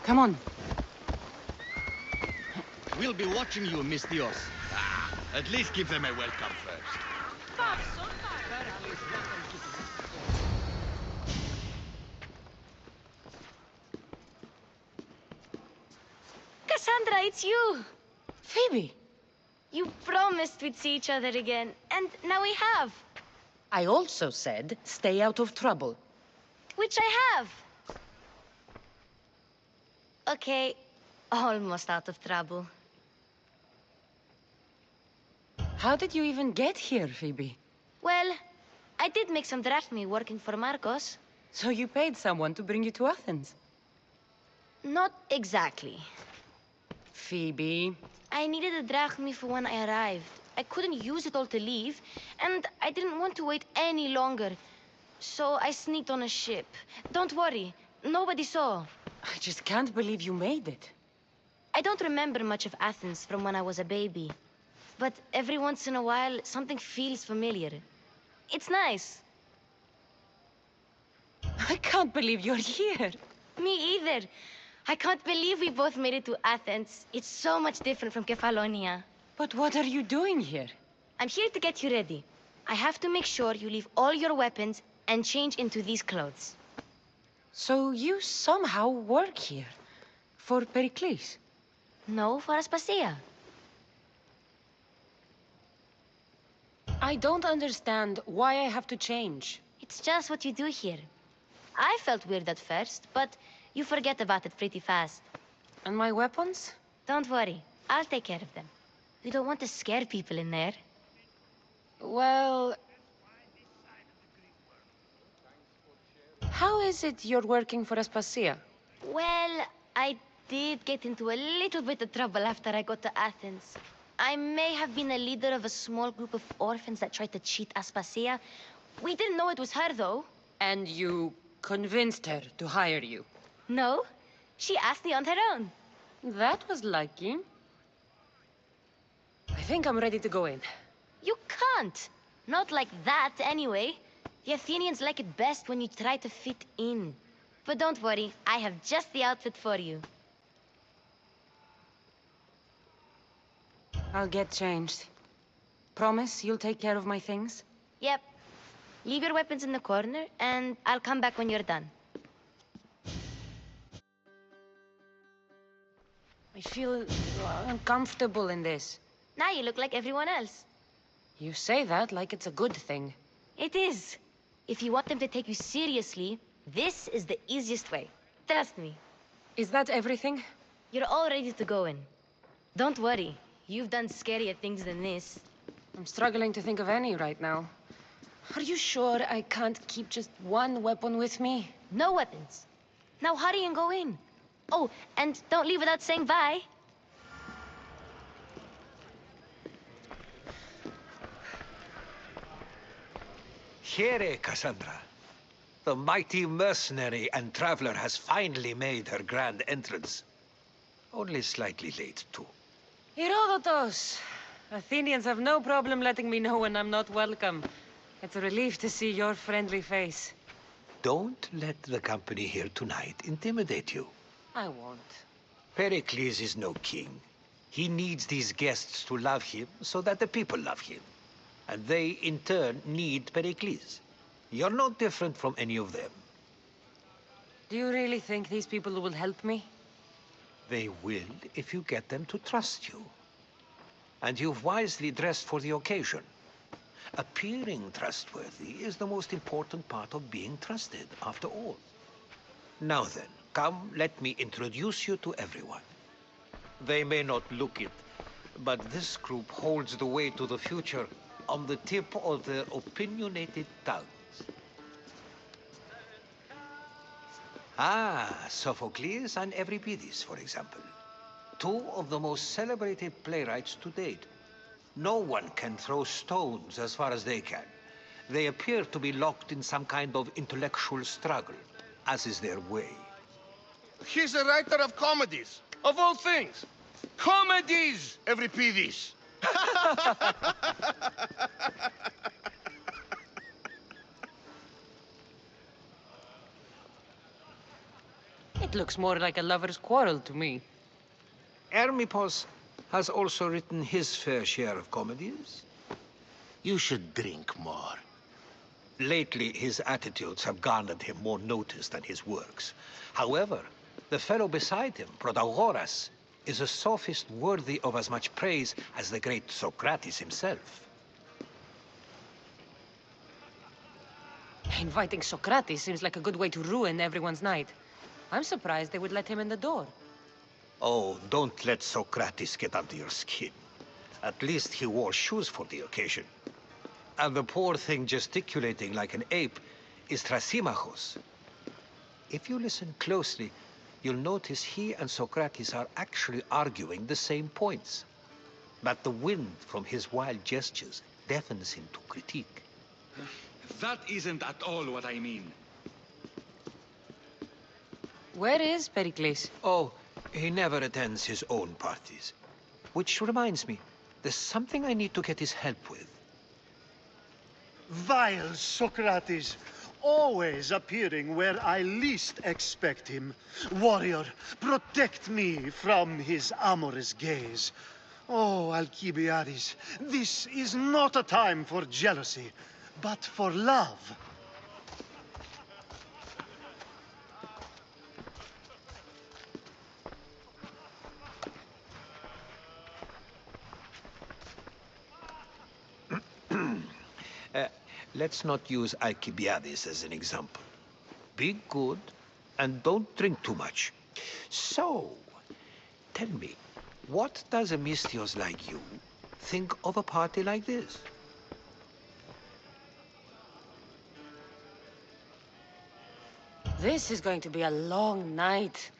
Come on. We'll be watching you, Mystios. At least give them a welcome first. Kassandra, it's you! Phoebe! You promised we'd see each other again, and now we have. I also said, stay out of trouble. Which I have. Okay, almost out of trouble. How did you even get here, Phoebe? Well, I did make some drachmi working for Marcos. So you paid someone to bring you to Athens? Not exactly. Phoebe. I needed a drachmi for when I arrived. I couldn't use it all to leave, and I didn't want to wait any longer. So I sneaked on a ship. Don't worry, nobody saw. I just can't believe you made it. I don't remember much of Athens from when I was a baby. But every once in a while, something feels familiar. It's nice. I can't believe you're here. Me either. I can't believe we both made it to Athens. It's so much different from Kefalonia. But what are you doing here? I'm here to get you ready. I have to make sure you leave all your weapons and change into these clothes. So you somehow work here? For Pericles? No, for Aspasia. I don't understand why I have to change. It's just what you do here. I felt weird at first, but you forget about it pretty fast. And my weapons? Don't worry, I'll take care of them. We don't want to scare people in there. Well... How is it you're working for Aspasia? Well, I did get into a little bit of trouble after I got to Athens. I may have been a leader of a small group of orphans that tried to cheat Aspasia. We didn't know it was her, though. And you convinced her to hire you? No, she asked me on her own. That was lucky. I think I'm ready to go in. You can't. Not like that, anyway. The Athenians like it best when you try to fit in. But don't worry, I have just the outfit for you. I'll get changed. Promise you'll take care of my things? Yep. Leave your weapons in the corner, and I'll come back when you're done. I feel uncomfortable in this. Now you look like everyone else. You say that like it's a good thing. It is. If you want them to take you seriously, this is the easiest way. Trust me. Is that everything? You're all ready to go in. Don't worry. You've done scarier things than this. I'm struggling to think of any right now. Are you sure I can't keep just one weapon with me? No weapons. Now hurry and go in. Oh, and don't leave without saying bye. Here, Kassandra. The mighty mercenary and traveler has finally made her grand entrance. Only slightly late, too. Herodotos! Athenians have no problem letting me know when I'm not welcome. It's a relief to see your friendly face. Don't let the company here tonight intimidate you. I won't. Pericles is no king. He needs these guests to love him so that the people love him. And they, in turn, need Pericles. You're no different from any of them. Do you really think these people will help me? They will if you get them to trust you. And you've wisely dressed for the occasion. Appearing trustworthy is the most important part of being trusted, after all. Now then, come, let me introduce you to everyone. They may not look it, but this group holds the way to the future on the tip of their opinionated tongues. Ah, Sophocles and Euripides, for example. Two of the most celebrated playwrights to date. No one can throw stones as far as they can. They appear to be locked in some kind of intellectual struggle, as is their way. He's a writer of comedies, of all things. Comedies, Euripides. It looks more like a lover's quarrel to me. Hermippos has also written his fair share of comedies. You should drink more. Lately, his attitudes have garnered him more notice than his works. However, the fellow beside him, Protagoras, is a sophist worthy of as much praise as the great Socrates himself. Inviting Socrates seems like a good way to ruin everyone's night. I'm surprised they would let him in the door. Oh, don't let Socrates get under your skin. At least he wore shoes for the occasion. And the poor thing gesticulating like an ape is Thrasymachos. If you listen closely, you'll notice he and Socrates are actually arguing the same points. But the wind from his wild gestures deafens him to critique. That isn't at all what I mean. Where is Pericles? Oh, he never attends his own parties. Which reminds me, there's something I need to get his help with. Vile Socrates, always appearing where I least expect him. Warrior, protect me from his amorous gaze. Oh, Alcibiades, this is not a time for jealousy, but for love. Let's not use Alcibiades as an example. Be good, and don't drink too much. So, tell me, what does a Misthios like you think of a party like this? This is going to be a long night.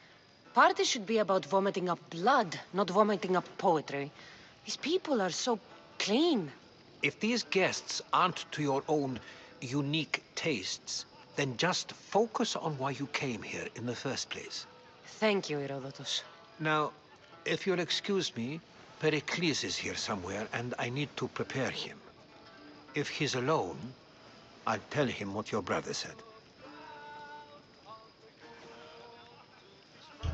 Party should be about vomiting up blood, not vomiting up poetry. These people are so clean. If these guests aren't to your own unique tastes, then just focus on why you came here in the first place. Thank you, Herodotus. Now, if you'll excuse me, Pericles is here somewhere, and I need to prepare him. If he's alone, I'll tell him what your brother said.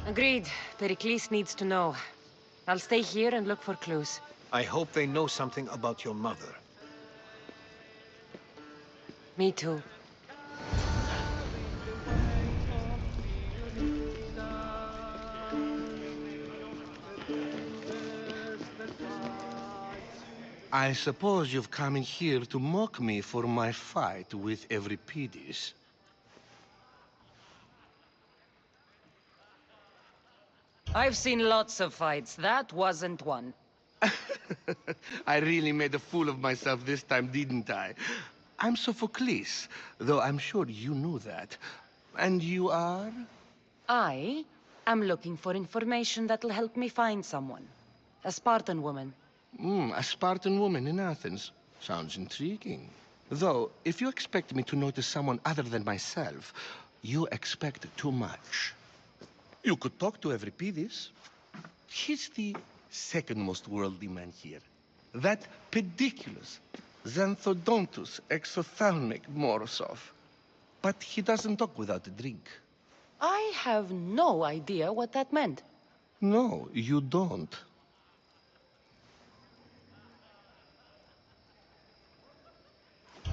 Agreed. Pericles needs to know. I'll stay here and look for clues. I hope they know something about your mother. Me too. I suppose you've come in here to mock me for my fight with Euripides. I've seen lots of fights. That wasn't one. I really made a fool of myself this time, didn't I? I'm Sophocles, though I'm sure you knew that. And you are? I am looking for information that'll help me find someone. A Spartan woman. A Spartan woman in Athens. Sounds intriguing. Though, if you expect me to notice someone other than myself, you expect too much. You could talk to Euripides. He's the second most worldly man here. That pediculous, xanthodontus, exophthalmic Morosov. But he doesn't talk without a drink. I have no idea what that meant. No, you don't.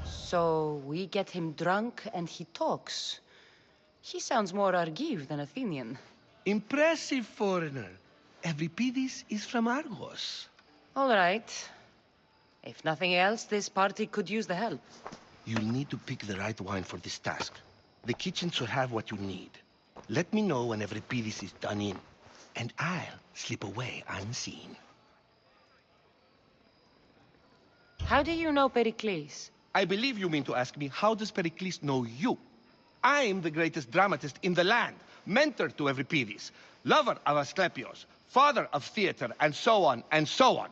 So we get him drunk and he talks. He sounds more Argive than Athenian. Impressive foreigner. Euripides is from Argos. All right. If nothing else, this party could use the help. You'll need to pick the right wine for this task. The kitchen should have what you need. Let me know when Euripides is done in, and I'll slip away unseen. How do you know Pericles? I believe you mean to ask me, how does Pericles know you? I'm the greatest dramatist in the land, mentor to Euripides, lover of Asclepios, father of theater, and so on, and so on.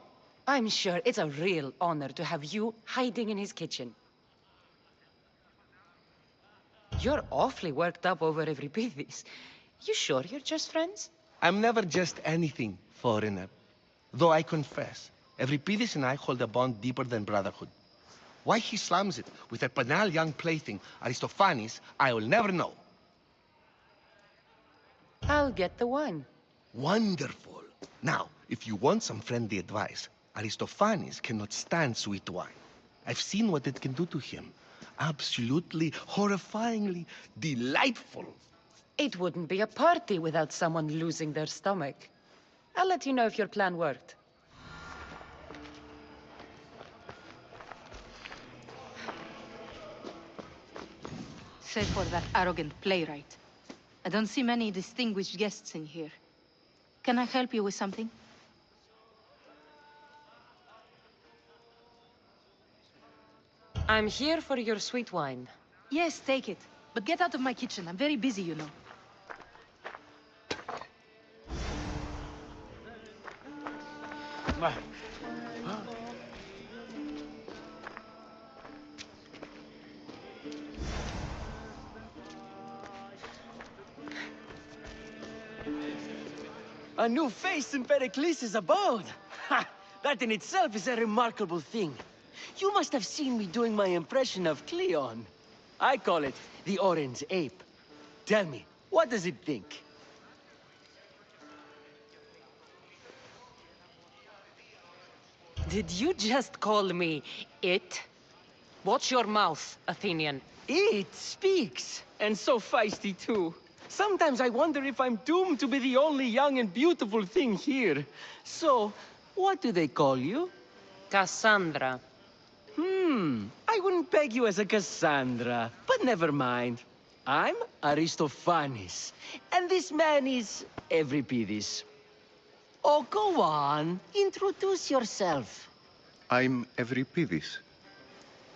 I'm sure it's a real honor to have you hiding in his kitchen. You're awfully worked up over Euripides. You sure you're just friends? I'm never just anything, foreigner. Though I confess, Euripides and I hold a bond deeper than brotherhood. Why he slams it with a banal young plaything, Aristophanes, I will never know. I'll get the wine. Wonderful. Now, if you want some friendly advice, Aristophanes cannot stand sweet wine. I've seen what it can do to him. Absolutely, horrifyingly delightful. It wouldn't be a party without someone losing their stomach. I'll let you know if your plan worked. Save for that arrogant playwright. I don't see many distinguished guests in here. Can I help you with something? I'm here for your sweet wine. Yes, take it. But get out of my kitchen. I'm very busy, you know. A new face in Pericles' abode! Ha! That in itself is a remarkable thing. You must have seen me doing my impression of Cleon. I call it the Orange Ape. Tell me, what does it think? Did you just call me it? Watch your mouth, Athenian. It speaks, and so feisty too. Sometimes I wonder if I'm doomed to be the only young and beautiful thing here. So, what do they call you? Kassandra. I wouldn't peg you as a Kassandra, but never mind. I'm Aristophanes, and this man is Euripides. Oh, go on. Introduce yourself. I'm Euripides.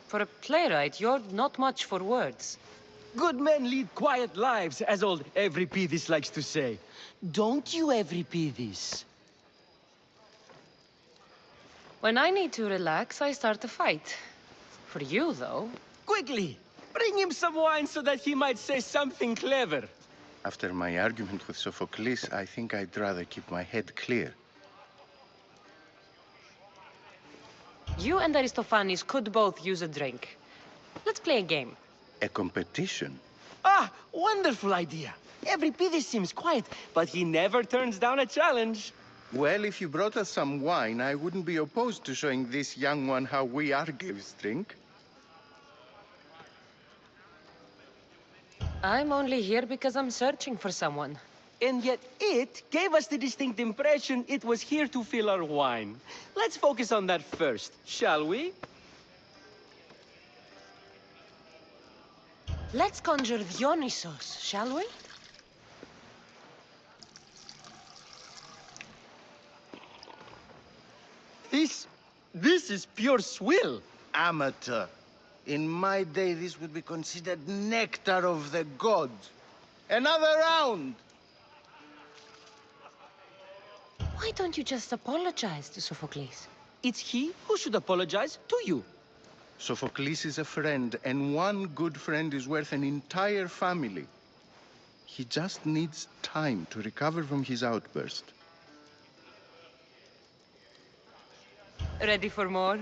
For a playwright, you're not much for words. Good men lead quiet lives, as old Euripides likes to say. Don't you, Euripides? When I need to relax, I start a fight. For you, though... Quickly! Bring him some wine so that he might say something clever. After my argument with Sophocles, I think I'd rather keep my head clear. You and Aristophanes could both use a drink. Let's play a game. A competition? Ah, wonderful idea. Euripides seems quiet, but he never turns down a challenge. Well, if you brought us some wine, I wouldn't be opposed to showing this young one how we Argives drink. I'm only here because I'm searching for someone. And yet it gave us the distinct impression it was here to fill our wine. Let's focus on that first, shall we? Let's conjure Dionysos, shall we? This is pure swill. Amateur. In my day, this would be considered nectar of the gods. Another round! Why don't you just apologize to Sophocles? It's he who should apologize to you. Sophocles is a friend, and one good friend is worth an entire family. He just needs time to recover from his outburst. Ready for more?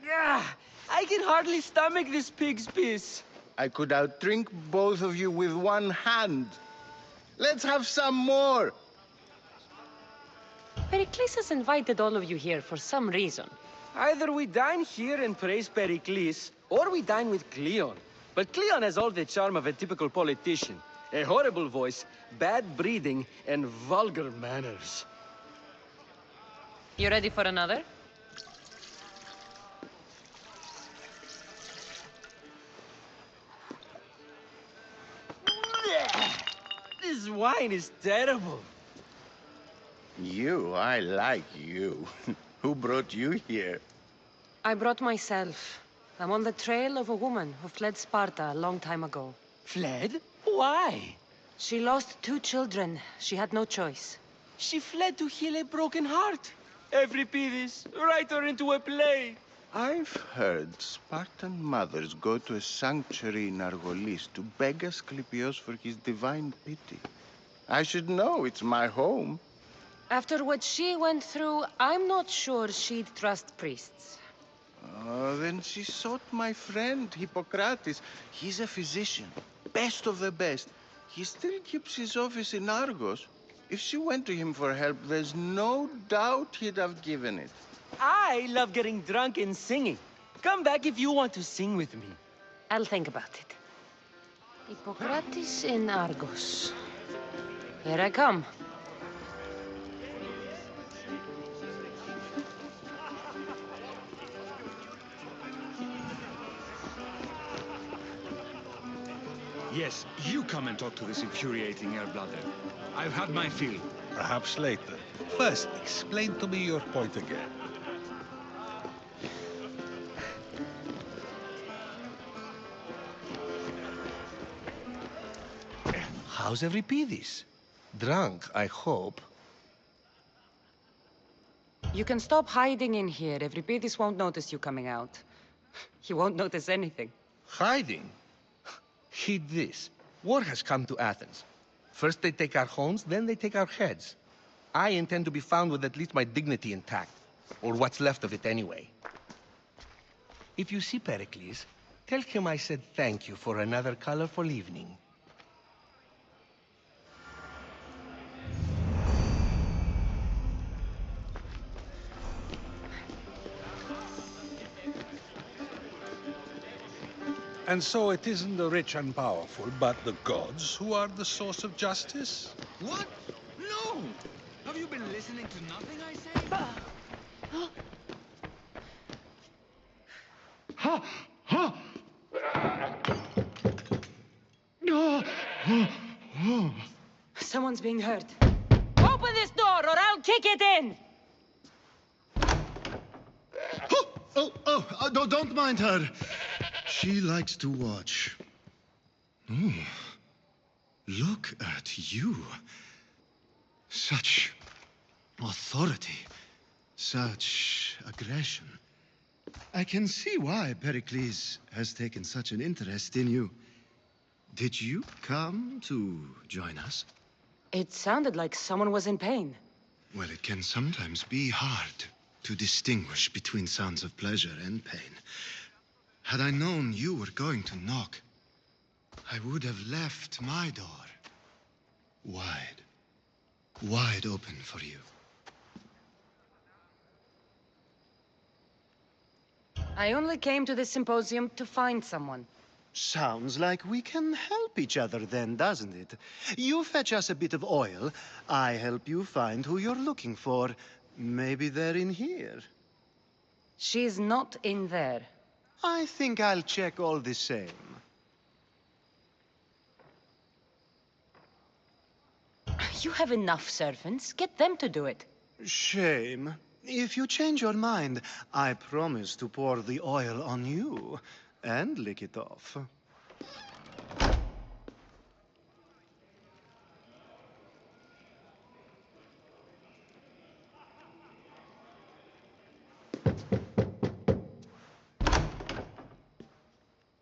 Yeah, I can hardly stomach this pig's piss. I could outdrink both of you with one hand. Let's have some more. Pericles has invited all of you here for some reason. Either we dine here and praise Pericles, or we dine with Cleon. But Cleon has all the charm of a typical politician. A horrible voice, bad breeding, and vulgar manners. You ready for another? This wine is terrible. I like you. Who brought you here? I brought myself. I'm on the trail of a woman who fled Sparta a long time ago. Fled? Why? She lost 2 children. She had no choice. She fled to heal a broken heart. Euripides, write her into a play. I've heard Spartan mothers go to a sanctuary in Argolis to beg Asclepios for his divine pity. I should know, it's my home. After what she went through, I'm not sure she'd trust priests. Oh, then she sought my friend, Hippocrates. He's a physician, best of the best. He still keeps his office in Argos. If she went to him for help, there's no doubt he'd have given it. I love getting drunk and singing. Come back if you want to sing with me. I'll think about it. Hippocrates in Argos. Here I come. Yes, you come and talk to this infuriating air-bladder. I've had my fill. Perhaps later. First, explain to me your point again. How's Euripides? Drunk, I hope. You can stop hiding in here. Euripides won't notice you coming out. He won't notice anything. Hiding? Heed this. War has come to Athens. First they take our homes, then they take our heads. I intend to be found with at least my dignity intact. Or what's left of it anyway. If you see Pericles, tell him I said thank you for another colorful evening. And so it isn't the rich and powerful, but the gods who are the source of justice? What? No! Have you been listening to nothing I say? Someone's being hurt. Open this door or I'll kick it in! No, don't mind her. She likes to watch. Oh, look at you. Such authority, such aggression. I can see why Pericles has taken such an interest in you. Did you come to join us? It sounded like someone was in pain. Well, it can sometimes be hard to distinguish between sounds of pleasure and pain. Had I known you were going to knock, I would have left my door wide open for you. I only came to this symposium to find someone. Sounds like we can help each other then, doesn't it? You fetch us a bit of oil, I help you find who you're looking for. Maybe they're in here. She's not in there. I think I'll check all the same. You have enough servants. Get them to do it. Shame. If you change your mind, I promise to pour the oil on you and lick it off.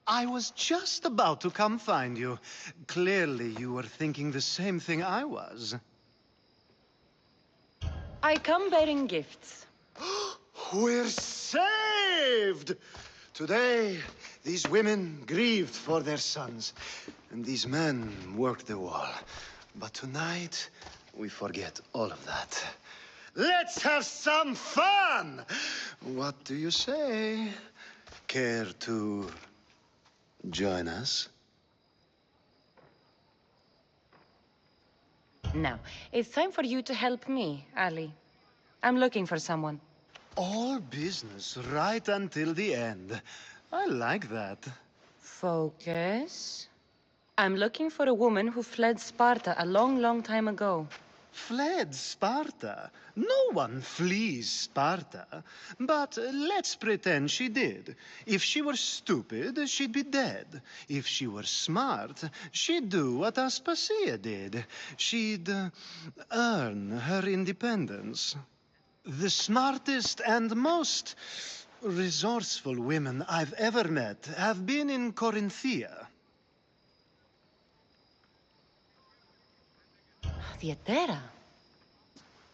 I was just about to come find you. Clearly, you were thinking the same thing I was. I come bearing gifts. We're saved! Today, these women grieved for their sons, and these men worked the wall. But tonight, we forget all of that. Let's have some fun! What do you say? Care to join us? Now, it's time for you to help me, Ali. I'm looking for someone. All business right until the end. I like that. Focus. I'm looking for a woman who fled Sparta a long, long time ago. Fled Sparta? No one flees Sparta. But let's pretend she did. If she were stupid, she'd be dead. If she were smart, she'd do what Aspasia did. She'd earn her independence. The smartest and most resourceful women I've ever met have been in Corinthia. The Etera.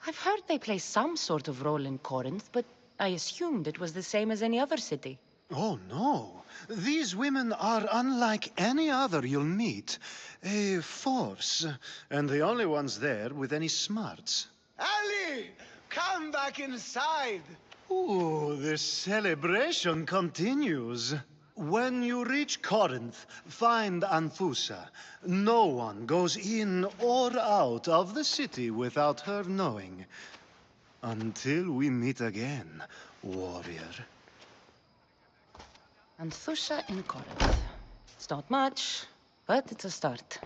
I've heard they play some sort of role in Corinth, but I assumed it was the same as any other city. Oh, no. These women are unlike any other you'll meet. A force, and the only ones there with any smarts. Ali! Come back inside! Ooh, the celebration continues. When you reach Corinth, find Anthusa. No one goes in or out of the city without her knowing. Until we meet again, warrior. Anthusa in Corinth. It's not much, but it's a start.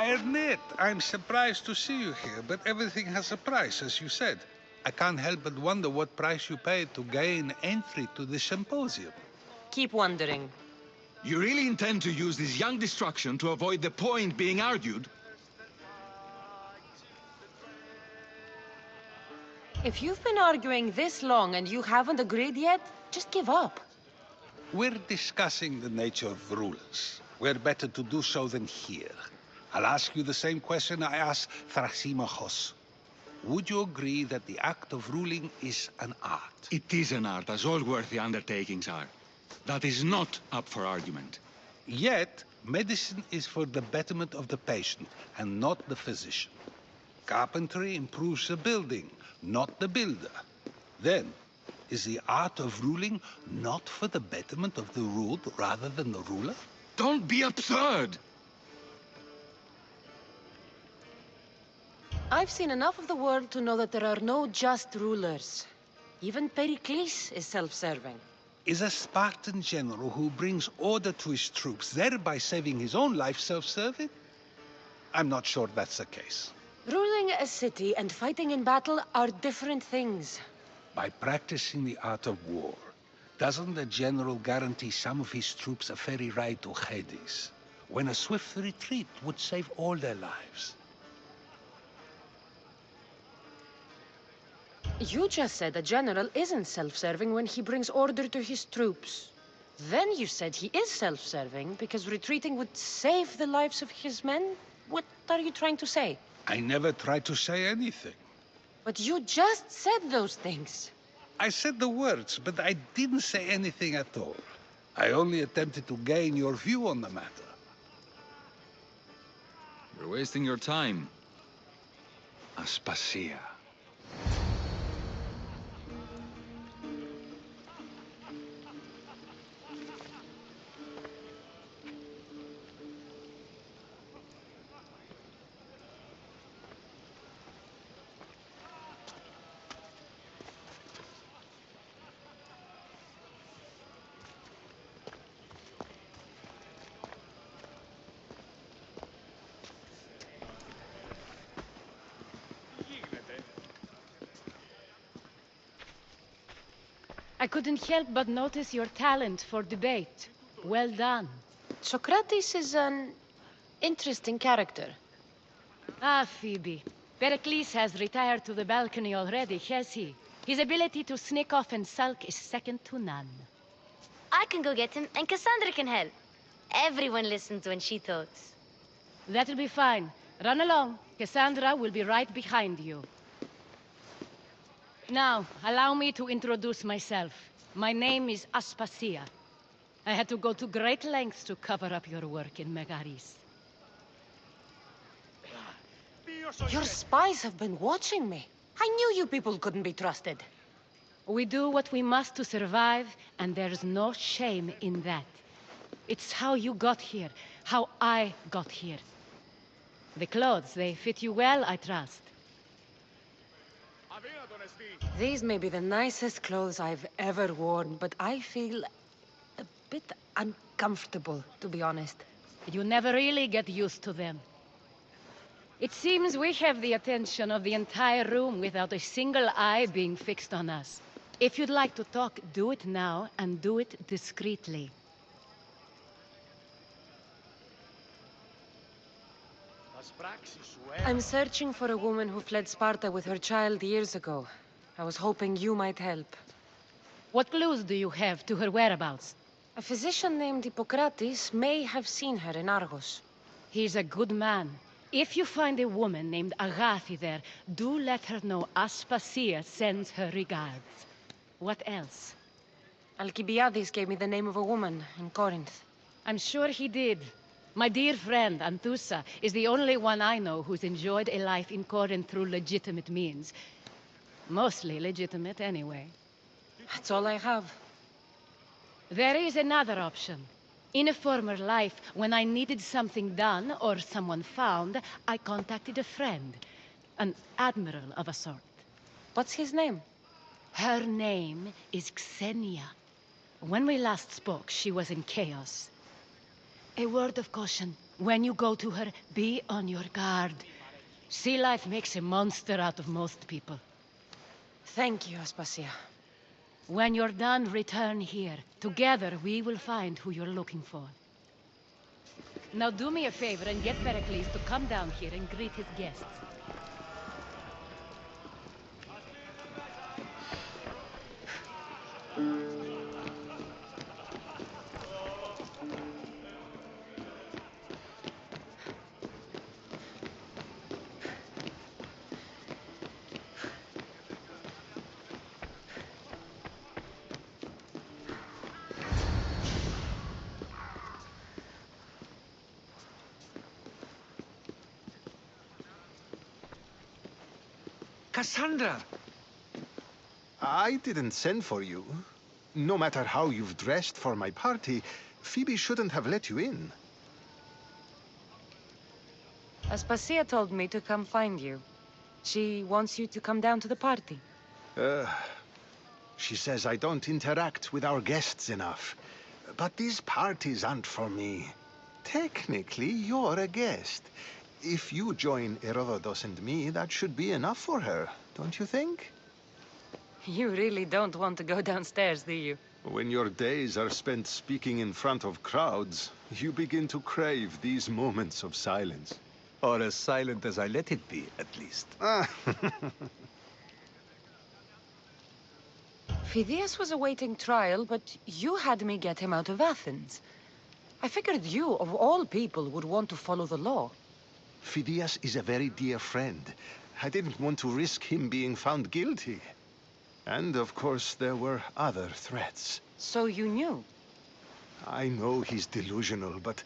I admit, I'm surprised to see you here, but everything has a price, as you said. I can't help but wonder what price you paid to gain entry to the symposium. Keep wondering. You really intend to use this young destruction to avoid the point being argued? If you've been arguing this long and you haven't agreed yet, just give up. We're discussing the nature of rulers. Where better to do so than here? I'll ask you the same question I asked Thrasymachos. Would you agree that the act of ruling is an art? It is an art, as all worthy undertakings are. That is not up for argument. Yet, medicine is for the betterment of the patient, and not the physician. Carpentry improves the building, not the builder. Then, is the art of ruling not for the betterment of the ruled rather than the ruler? Don't be absurd! I've seen enough of the world to know that there are no just rulers. Even Pericles is self-serving. Is a Spartan general who brings order to his troops, thereby saving his own life, self-serving? I'm not sure that's the case. Ruling a city and fighting in battle are different things. By practicing the art of war, doesn't the general guarantee some of his troops a ferry ride to Hades, when a swift retreat would save all their lives? You just said a general isn't self-serving when he brings order to his troops. Then you said he is self-serving because retreating would save the lives of his men? What are you trying to say? I never tried to say anything. But you just said those things. I said the words, but I didn't say anything at all. I only attempted to gain your view on the matter. You're wasting your time. Aspasia. I couldn't help but notice your talent for debate. Well done. Socrates is an interesting character. Ah, Phoebe. Pericles has retired to the balcony already, has he? His ability to sneak off and sulk is second to none. I can go get him, and Kassandra can help. Everyone listens when she talks. That'll be fine. Run along. Kassandra will be right behind you. Now, allow me to introduce myself. My name is Aspasia. I had to go to great lengths to cover up your work in Megaris. Your spies have been watching me. I knew you people couldn't be trusted. We do what we must to survive, and there's no shame in that. It's how you got here, how I got here. The clothes, they fit you well, I trust. These may be the nicest clothes I've ever worn, but I feel a bit uncomfortable, to be honest. You never really get used to them. It seems we have the attention of the entire room without a single eye being fixed on us. If you'd like to talk, do it now, and do it discreetly. I'm searching for a woman who fled Sparta with her child years ago. I was hoping you might help. What clues do you have to her whereabouts? A physician named Hippocrates may have seen her in Argos. He's a good man. If you find a woman named Agathi there, do let her know Aspasia sends her regards. What else? Alcibiades gave me the name of a woman in Corinth. I'm sure he did. My dear friend, Anthusa, is the only one I know who's enjoyed a life in Corinth through legitimate means. Mostly legitimate, anyway. That's all I have. There is another option. In a former life, when I needed something done or someone found, I contacted a friend. An admiral of a sort. What's his name? Her name is Xenia. When we last spoke, she was in chaos. A word of caution. When you go to her, be on your guard. Sea life makes a monster out of most people. Thank you, Aspasia. When you're done, return here. Together, we will find who you're looking for. Now do me a favor and get Pericles to come down here and greet his guests. Kassandra! I didn't send for you. No matter how you've dressed for my party, Phoebe shouldn't have let you in. Aspasia told me to come find you. She wants you to come down to the party. She says I don't interact with our guests enough. But these parties aren't for me. Technically, you're a guest. If you join Herodotus and me, that should be enough for her, don't you think? You really don't want to go downstairs, do you? When your days are spent speaking in front of crowds, you begin to crave these moments of silence. Or as silent as I let it be, at least. Phidias was awaiting trial, but you had me get him out of Athens. I figured you, of all people, would want to follow the law. Phidias is a very dear friend. I didn't want to risk him being found guilty. And, of course, there were other threats. So you knew? I know he's delusional, but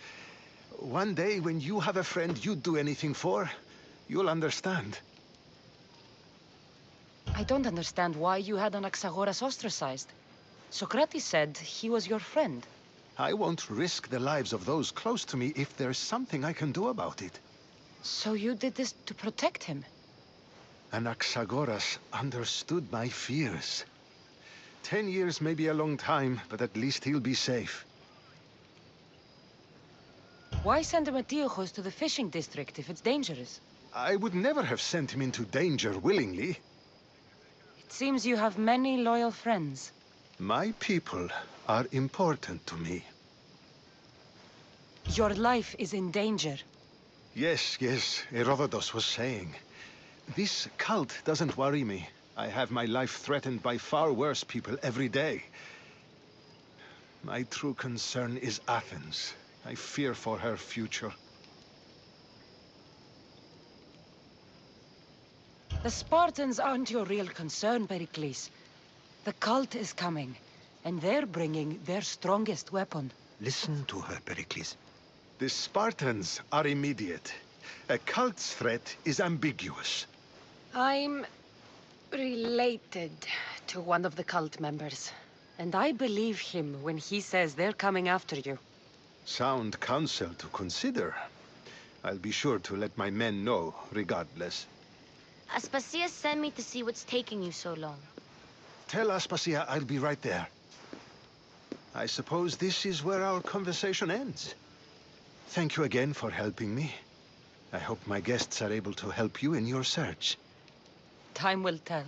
one day when you have a friend you'd do anything for, you'll understand. I don't understand why you had Anaxagoras ostracized. Socrates said he was your friend. I won't risk the lives of those close to me if there's something I can do about it. So you did this to protect him? Anaxagoras understood my fears. 10 years may be a long time, but at least he'll be safe. Why send Metiochos to the fishing district if it's dangerous? I would never have sent him into danger willingly. It seems you have many loyal friends. My people are important to me. Your life is in danger. Yes, Herodotus was saying. This cult doesn't worry me. I have my life threatened by far worse people every day. My true concern is Athens. I fear for her future. The Spartans aren't your real concern, Pericles. The cult is coming, and they're bringing their strongest weapon. Listen to her, Pericles. The Spartans are immediate. A cult's threat is ambiguous. I'm related to one of the cult members, and I believe him when he says they're coming after you. Sound counsel to consider. I'll be sure to let my men know, regardless. Aspasia sent me to see what's taking you so long. Tell Aspasia I'll be right there. I suppose this is where our conversation ends. Thank you again for helping me. I hope my guests are able to help you in your search. Time will tell.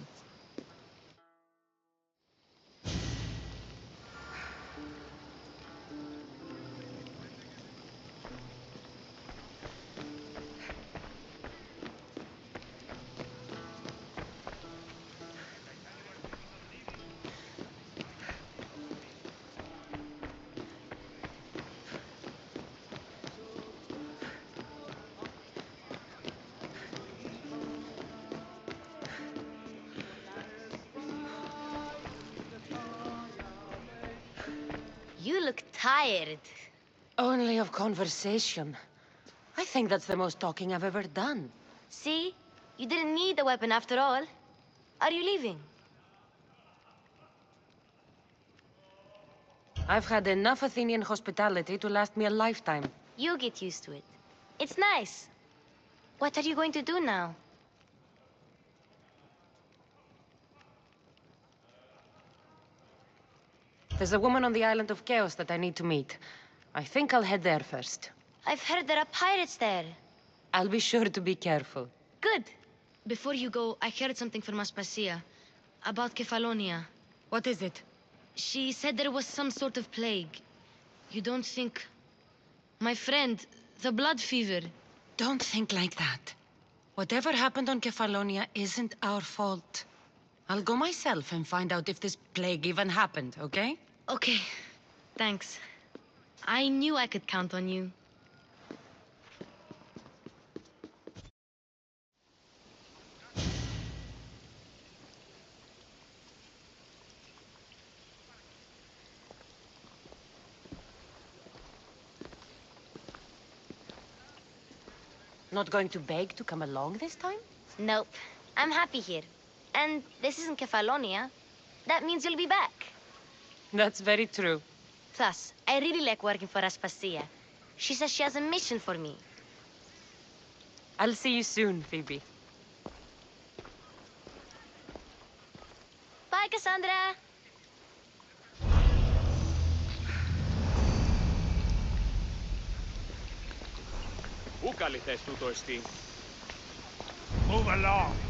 You look tired. Only of conversation. I think that's the most talking I've ever done. See? You didn't need the weapon after all. Are you leaving? I've had enough Athenian hospitality to last me a lifetime. You get used to it. It's nice. What are you going to do now? There's a woman on the island of Chaos that I need to meet. I think I'll head there first. I've heard there are pirates there. I'll be sure to be careful. Good. Before you go, I heard something from Aspasia about Kefalonia. What is it? She said there was some sort of plague. You don't think... My friend, the blood fever. Don't think like that. Whatever happened on Kefalonia isn't our fault. I'll go myself and find out if this plague even happened, okay? Okay. Thanks. I knew I could count on you. Not going to beg to come along this time? Nope. I'm happy here. And this isn't Kefalonia. That means you'll be back. That's very true. Plus, I really like working for Aspasia. She says she has a mission for me. I'll see you soon, Phoebe. Bye, Kassandra! Πού καλή θες τούτο εστί? Move along.